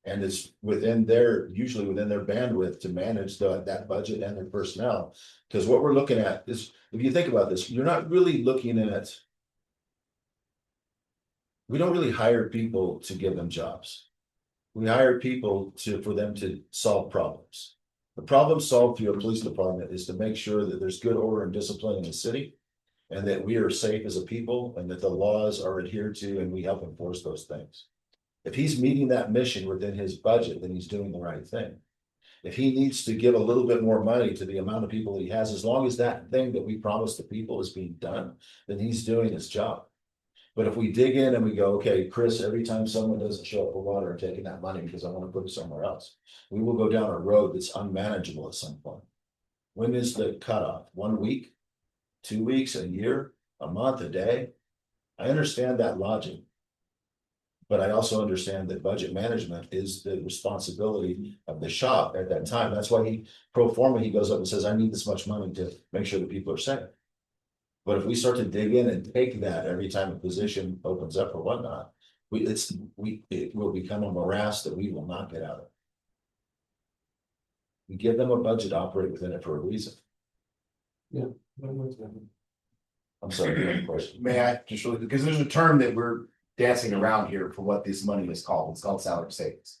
And it's within their, usually within their bandwidth to manage that budget and their personnel. Because what we're looking at is, if you think about this, you're not really looking at. We don't really hire people to give them jobs. We hire people for them to solve problems. The problem solved through a police department is to make sure that there's good order and discipline in the city. And that we are safe as a people and that the laws are adhered to and we help enforce those things. If he's meeting that mission within his budget, then he's doing the right thing. If he needs to give a little bit more money to the amount of people that he has, as long as that thing that we promised the people is being done, then he's doing his job. But if we dig in and we go, okay, Chris, every time someone doesn't show up for water, I'm taking that money because I want to put it somewhere else. We will go down a road that's unmanageable at some point. When is the cutoff? 1 week, 2 weeks, a year, a month, a day? I understand that logic. But I also understand that budget management is the responsibility of the shop at that time. That's why pro forma, he goes up and says, I need this much money to make sure that people are safe. But if we start to dig in and take that every time a position opens up or whatnot, it will become a morass that we will not get out of. We give them a budget, operate within it for a reason. Yeah. I'm sorry, you have a question. May I just really, because there's a term that we're dancing around here for what this money is called. It's called salary savings.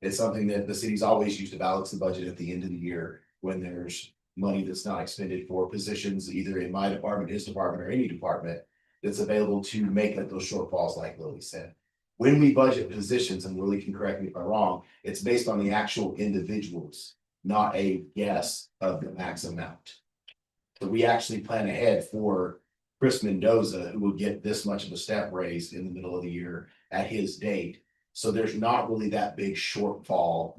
It's something that the city's always used to balance the budget at the end of the year when there's money that's not expended for positions, either in my department, his department, or any department that's available to make up those shortfalls, like Lily said. When we budget positions, and Lily can correct me if I'm wrong, it's based on the actual individuals, not a guess of the max amount. So we actually plan ahead for Chris Mendoza, who will get this much of a step raise in the middle of the year at his date. So there's not really that big shortfall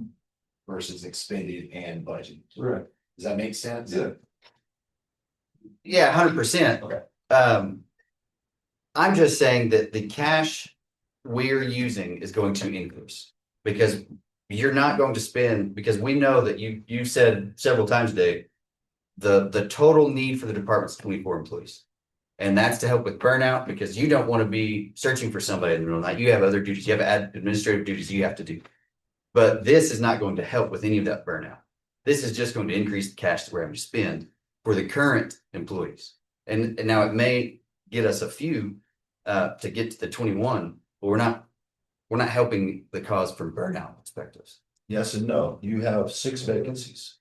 versus expended and budget. Right. Does that make sense? Yeah. Yeah, 100%. Okay. I'm just saying that the cash we're using is going to increase because you're not going to spend, because we know that you said several times today, the total need for the department is 24 employees. And that's to help with burnout because you don't want to be searching for somebody in the middle of the night. You have other duties, you have administrative duties you have to do. But this is not going to help with any of that burnout. This is just going to increase the cash that we're having to spend for the current employees. And now it may get us a few to get to the 21, but we're not helping the cause from burnout perspectives. Yes and no. You have 6 vacancies.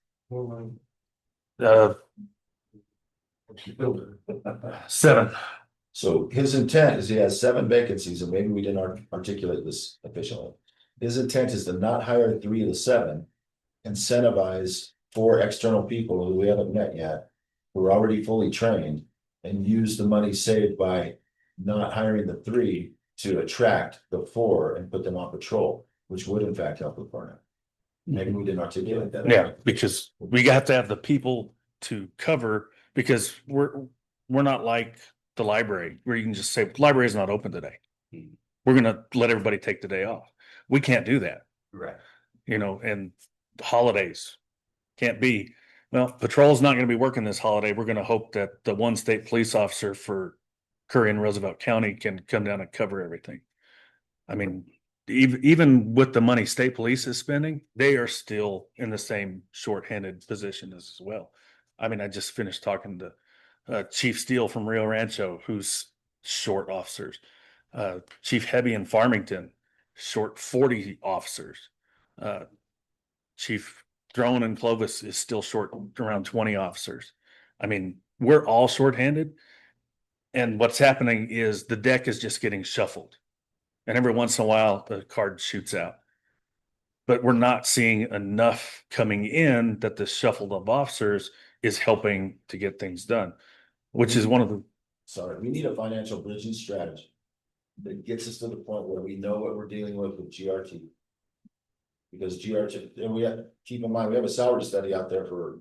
7. So his intent is he has 7 vacancies, and maybe we didn't articulate this officially. His intent is to not hire 3 of the 7, incentivize 4 external people who we haven't met yet, who are already fully trained, and use the money saved by not hiring the 3 to attract the 4 and put them on patrol, which would in fact help with burnout. Maybe we didn't articulate that. Yeah, because we have to have the people to cover, because we're not like the library where you can just say library is not open today. We're gonna let everybody take the day off. We can't do that, Right. and holidays can't be. Well, patrol's not gonna be working this holiday. We're gonna hope that the one state police officer for Curry and Roosevelt County can come down and cover everything. I mean, even with the money state police is spending, they are still in the same shorthanded position as well. I mean, I just finished talking to Chief Steele from Rio Rancho, who's short officers. Chief Hebby in Farmington, short 40 officers. Chief Drone in Clovis is still short around 20 officers. I mean, we're all shorthanded. And what's happening is the deck is just getting shuffled. And every once in a while, the card shoots out. But we're not seeing enough coming in that the shuffled of officers is helping to get things done, which is one of the, Sorry, we need a financial bridging strategy that gets us to the point where we know what we're dealing with GRT. Because GRT, and we have, keep in mind, we have a salary study out there for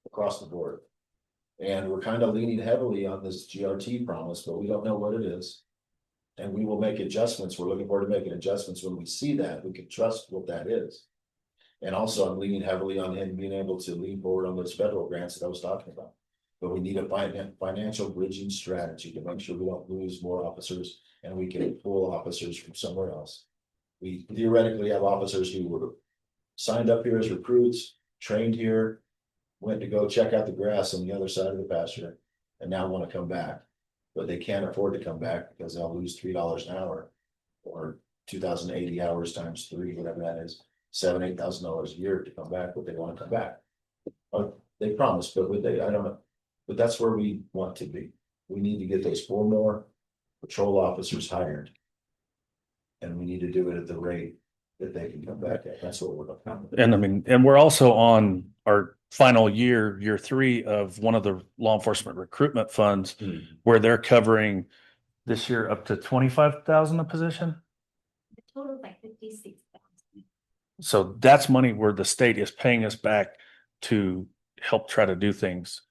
across the board. And we're kind of leaning heavily on this GRT promise, but we don't know what it is. And we will make adjustments. We're looking forward to making adjustments when we see that. We can trust what that is. And also I'm leaning heavily on him being able to lean forward on those federal grants that I was talking about. But we need a financial bridging strategy to make sure we don't lose more officers and we can pull officers from somewhere else. We theoretically have officers who were signed up here as recruits, trained here, went to go check out the grass on the other side of the pasture, and now want to come back. But they can't afford to come back because they'll lose $3 an hour or 2,080 hours times 3, whatever that is, $8,000 a year to come back, but they want to come back. They promised, but would they? I don't know. But that's where we want to be. We need to get those 4 more patrol officers hired. And we need to do it at the rate that they can come back at. That's what we're looking at. and I mean, and we're also on our final year 3 of one of the law enforcement recruitment funds where they're covering this year up to 25,000 a position. The total is like 56,000. So that's money where the state is paying us back to help try to do things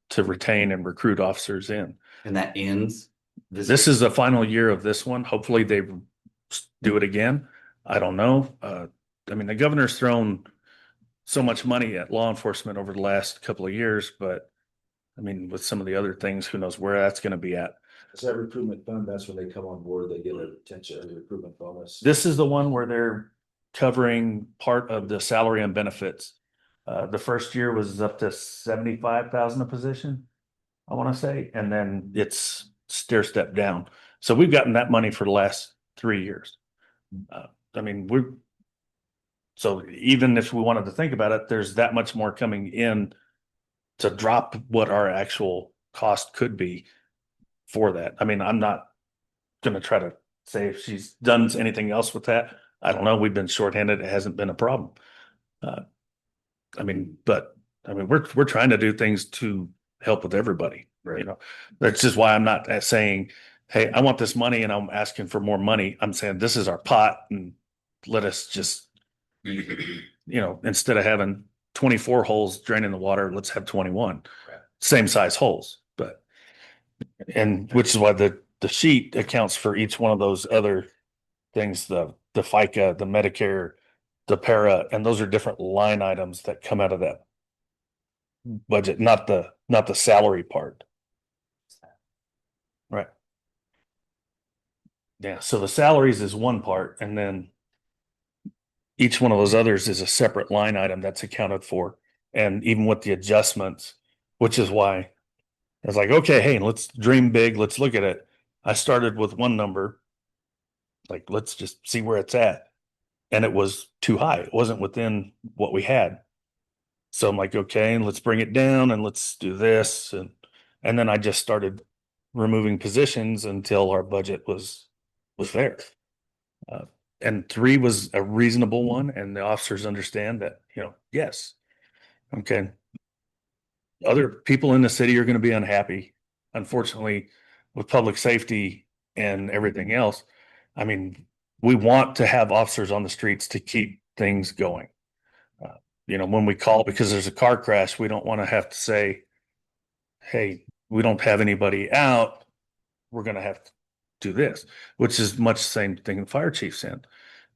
to retain and recruit officers in. And that ends. This is the final year of this one. Hopefully they do it again. I don't know. I mean, the governor's thrown so much money at law enforcement over the last couple of years, but I mean, with some of the other things, who knows where that's going to be at. It's that recruitment fund. That's when they come on board, they get a retention, a recruitment bonus. This is the one where they're covering part of the salary and benefits. The first year was up to 75,000 a position, I want to say, and then it's stair step down. So we've gotten that money for the last 3 years. I mean, so even if we wanted to think about it, there's that much more coming in to drop what our actual cost could be for that. I mean, I'm not going to try to say if she's done anything else with that. I don't know. We've been shorthanded. It hasn't been a problem. I mean, we're trying to do things to help with everybody. Right. You know, that's just why I'm not saying, hey, I want this money and I'm asking for more money. I'm saying this is our pot and let us just, you know, instead of having 24 holes draining the water, let's have 21. Right. Same size holes, and which is why the sheet accounts for each one of those other things, the FICA, the Medicare, the para, and those are different line items that come out of that budget, not the salary part. Right. Yeah, so the salaries is one part, and then each one of those others is a separate line item that's accounted for. And even with the adjustments, which is why I was like, okay, hey, let's dream big. Let's look at it. I started with one number, like, let's just see where it's at. And it was too high. It wasn't within what we had. So I'm like, okay, let's bring it down and let's do this. And then I just started removing positions until our budget was there. And 3 was a reasonable one, and the officers understand that, you know, yes. Okay. Other people in the city are going to be unhappy, unfortunately, with public safety and everything else. I mean, we want to have officers on the streets to keep things going. You know, when we call because there's a car crash, we don't want to have to say, hey, we don't have anybody out. We're going to have to do this, which is much the same thing the fire chief said.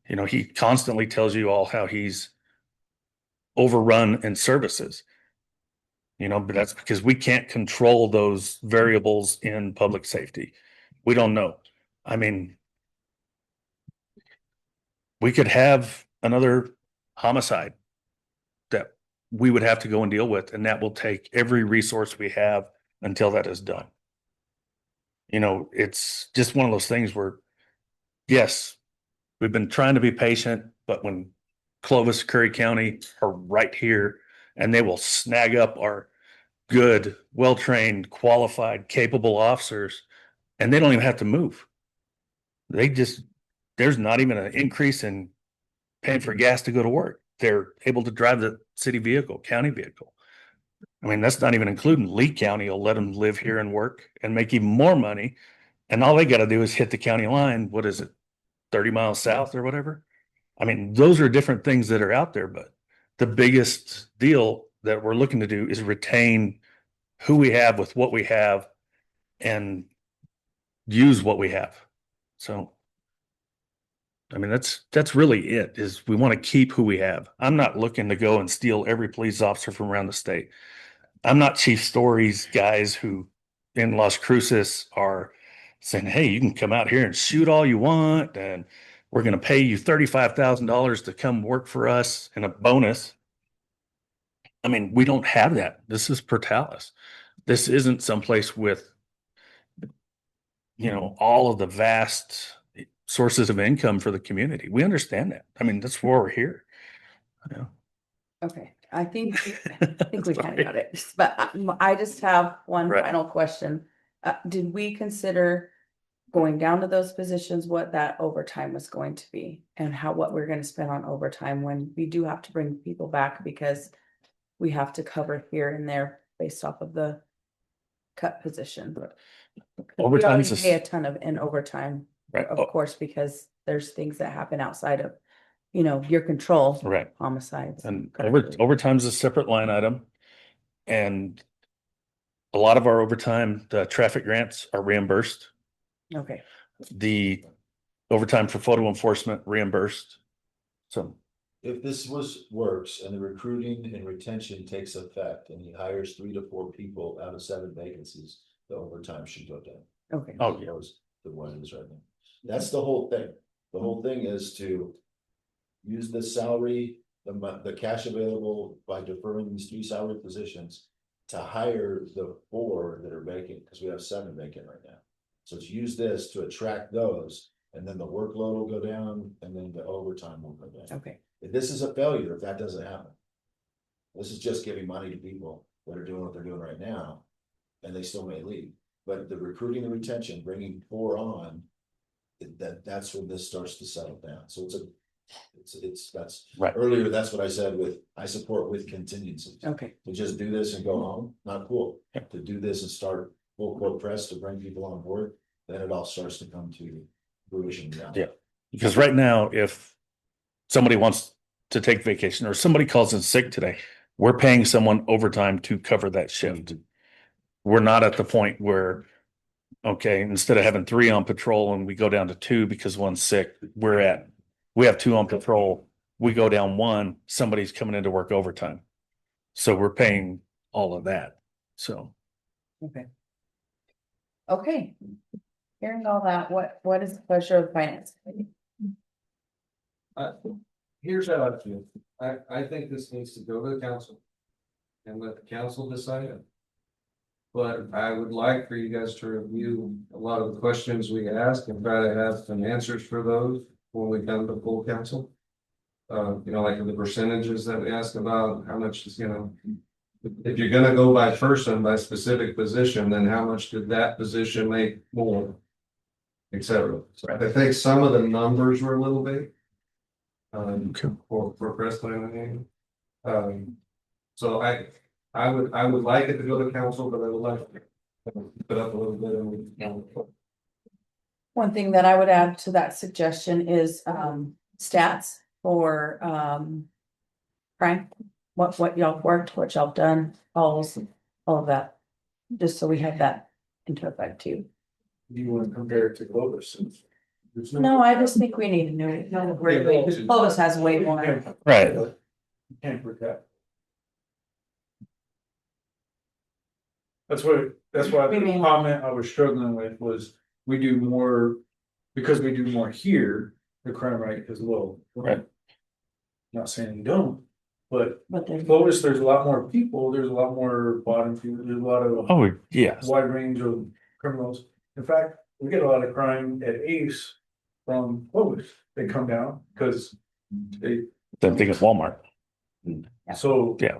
You know, he constantly tells you all how he's overrun in services. You know, but that's because we can't control those variables in public safety. We don't know. I mean, we could have another homicide that we would have to go and deal with, and that will take every resource we have until that is done. You know, it's just one of those things where, yes, we've been trying to be patient, but when Clovis, Curry County are right here and they will snag up our good, well-trained, qualified, capable officers, and they don't even have to move. There's not even an increase in paying for gas to go to work. They're able to drive the city vehicle, county vehicle. I mean, that's not even including Lee County will let them live here and work and make even more money. And all they got to do is hit the county line. What is it? 30 miles south or whatever. I mean, those are different things that are out there, but the biggest deal that we're looking to do is retain who we have with what we have and use what we have. So, I mean, that's really it, is we want to keep who we have. I'm not looking to go and steal every police officer from around the state. I'm not Chief Story's guys who in Las Cruces are saying, hey, you can come out here and shoot all you want, and we're going to pay you $35,000 to come work for us and a bonus. I mean, we don't have that. This is Portales. This isn't someplace with, you know, all of the vast sources of income for the community. We understand that. I mean, that's why we're here. Yeah. Okay, I think we kind of got it, but I just have one Right. final question. Did we consider going down to those positions, what that overtime was going to be and what we're gonna spend on overtime when we do have to bring people back because we have to cover here and there based off of the cut position. We Overtime's already pay a ton in overtime, Right. of course, because there's things that happen outside of, you know, your control, Right. homicides. And overtime's a separate line item. And a lot of our overtime, the traffic grants are reimbursed. Okay, The overtime for photo enforcement reimbursed. So, If this works and the recruiting and retention takes effect and he hires 3 to 4 people out of 7 vacancies, the overtime should go down. okay. oh, yeah. The one it is right now. That's the whole thing. The whole thing is to use the salary, the cash available by deferring these 3 salary positions to hire the 4 that are vacant, because we have 7 vacant right now. So to use this to attract those, and then the workload will go down, and then the overtime will go down. Okay, If this is a failure, if that doesn't happen, this is just giving money to people that are doing what they're doing right now, and they still may leave. But the recruiting and retention, bringing 4 on, that's when this starts to settle down. So that's Right. earlier, that's what I said I support with contingencies. okay, To just do this and go home, not cool. To do this and start full court press to bring people on board, then it all starts to come to fruition. Yeah. Because right now, if somebody wants to take vacation or somebody calls in sick today, we're paying someone overtime to cover that shift. We're not at the point where, okay, instead of having 3 on patrol and we go down to 2 because one's sick, we have 2 on patrol. We go down 1, somebody's coming in to work overtime. So we're paying all of that. So. okay. Okay. Hearing all that, what is the pleasure of finance? Here's how I feel. I think this needs to go to the council. And let the council decide it. But I would like for you guys to review a lot of the questions we ask and try to have some answers for those when we come to full council. You know, like the percentages that we ask about, how much is, you know, if you're gonna go by person, by specific position, then how much did that position make more? Et cetera. So I think some of the numbers were a little big. For press planning. So I would like it to go to council, but I would like to put up a little bit and. One thing that I would add to that suggestion is stats for crime. What y'all worked, what y'all done, all of that. Just so we have that into effect too. Do you want to compare it to Clovis? No, I just think we need to know where Clovis has way more. Right. You can't protect. That's why We the mean- comment I was struggling with was, we do more, because we do more here, the crime rate is low. Right. Not saying you don't, but But then, Clovis, there's a lot more people, there's a lot more bottom feeder, there's a lot of Oh, yes, wide range of criminals. In fact, we get a lot of crime at Ace from Clovis. They come down because they, same thing at Walmart. so Yeah.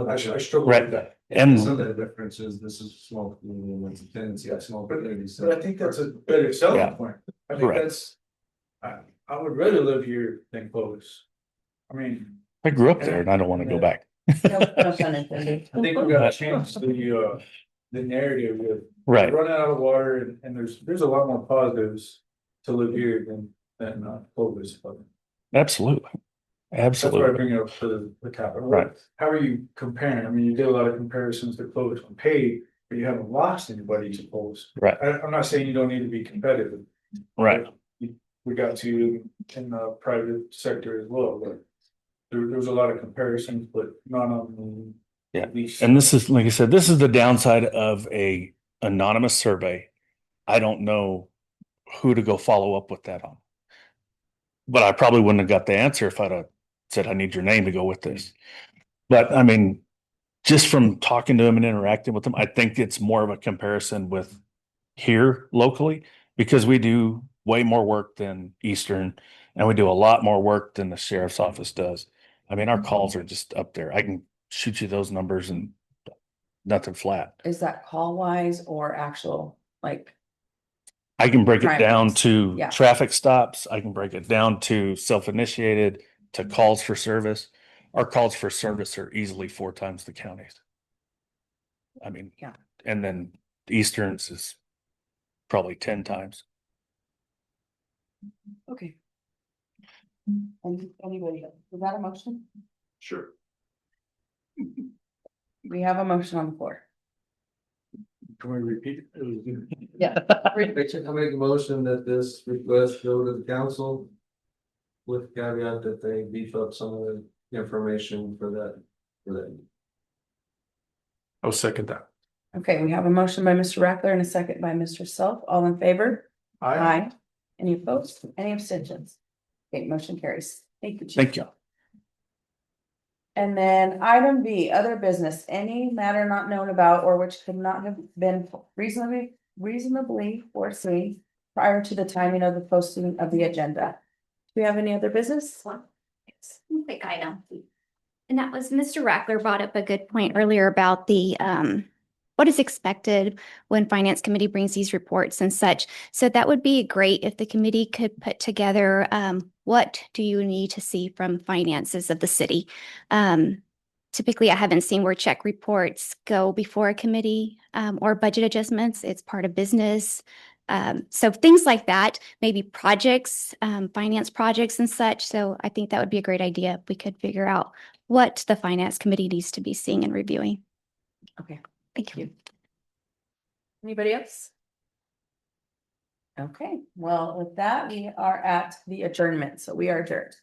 I struggle Right. with that. And Some of the difference is this is small community and it's a tendency of small communities. But I think that's a better Yeah. selling point. I think Right. that's, I would rather live here than Clovis. I mean, I grew up there and I don't want to go back. no pun intended. I think we gotta change the narrative with Right, running out of water and there's a lot more positives to live here than Clovis. But absolutely. that's why I Absolutely. bring it up to the capital. Right. How are you comparing? I mean, you did a lot of comparisons to Clovis on pay, but you haven't lost anybody to Clovis. Right, I'm not saying you don't need to be competitive. right. We got to in the private sector as well, but there's a lot of comparisons, but not on the. Yeah. Least. And this is, like I said, this is the downside of a anonymous survey. I don't know who to go follow up with that on. But I probably wouldn't have got the answer if I'd have said, I need your name to go with this. But I mean, just from talking to them and interacting with them, I think it's more of a comparison with here locally because we do way more work than Eastern and we do a lot more work than the sheriff's office does. I mean, our calls are just up there. I can shoot you those numbers and nothing flat. Is that call wise or actual, like, I can break it Crime down rates. to Yeah. traffic stops. I can break it down to self-initiated, to calls for service. Our calls for service are easily 4 times the county's. I mean, Yeah. and then Eastern's is probably 10 times. okay. Anybody, is that a motion? Sure. We have a motion on the floor. Can we repeat it? Yeah. I make a motion that this request go to the council. With caveat that they beef up some of the information for that. I'll second that. Okay, we have a motion by Mr. Rackler and a second by Mr. Self. All in favor? Aye. Any opposed? Any abstentions? Okay, motion carries. Thank you, Chief. Thank you. And then item B, other business, any matter not known about or which could not have been reasonably foreseen prior to the timing of the posting of the agenda. Do we have any other business? It's a quick item. And that was Mr. Rackler brought up a good point earlier about the what is expected when Finance Committee brings these reports and such. So that would be great if the committee could put together what do you need to see from finances of the city. Typically, I haven't seen where check reports go before a committee or budget adjustments. It's part of business. So things like that, maybe projects, finance projects and such. So I think that would be a great idea if we could figure out what the Finance Committee needs to be seeing and reviewing. Okay, Thank you. anybody else? Okay, well, with that, we are at the adjournment, so we are adjourned.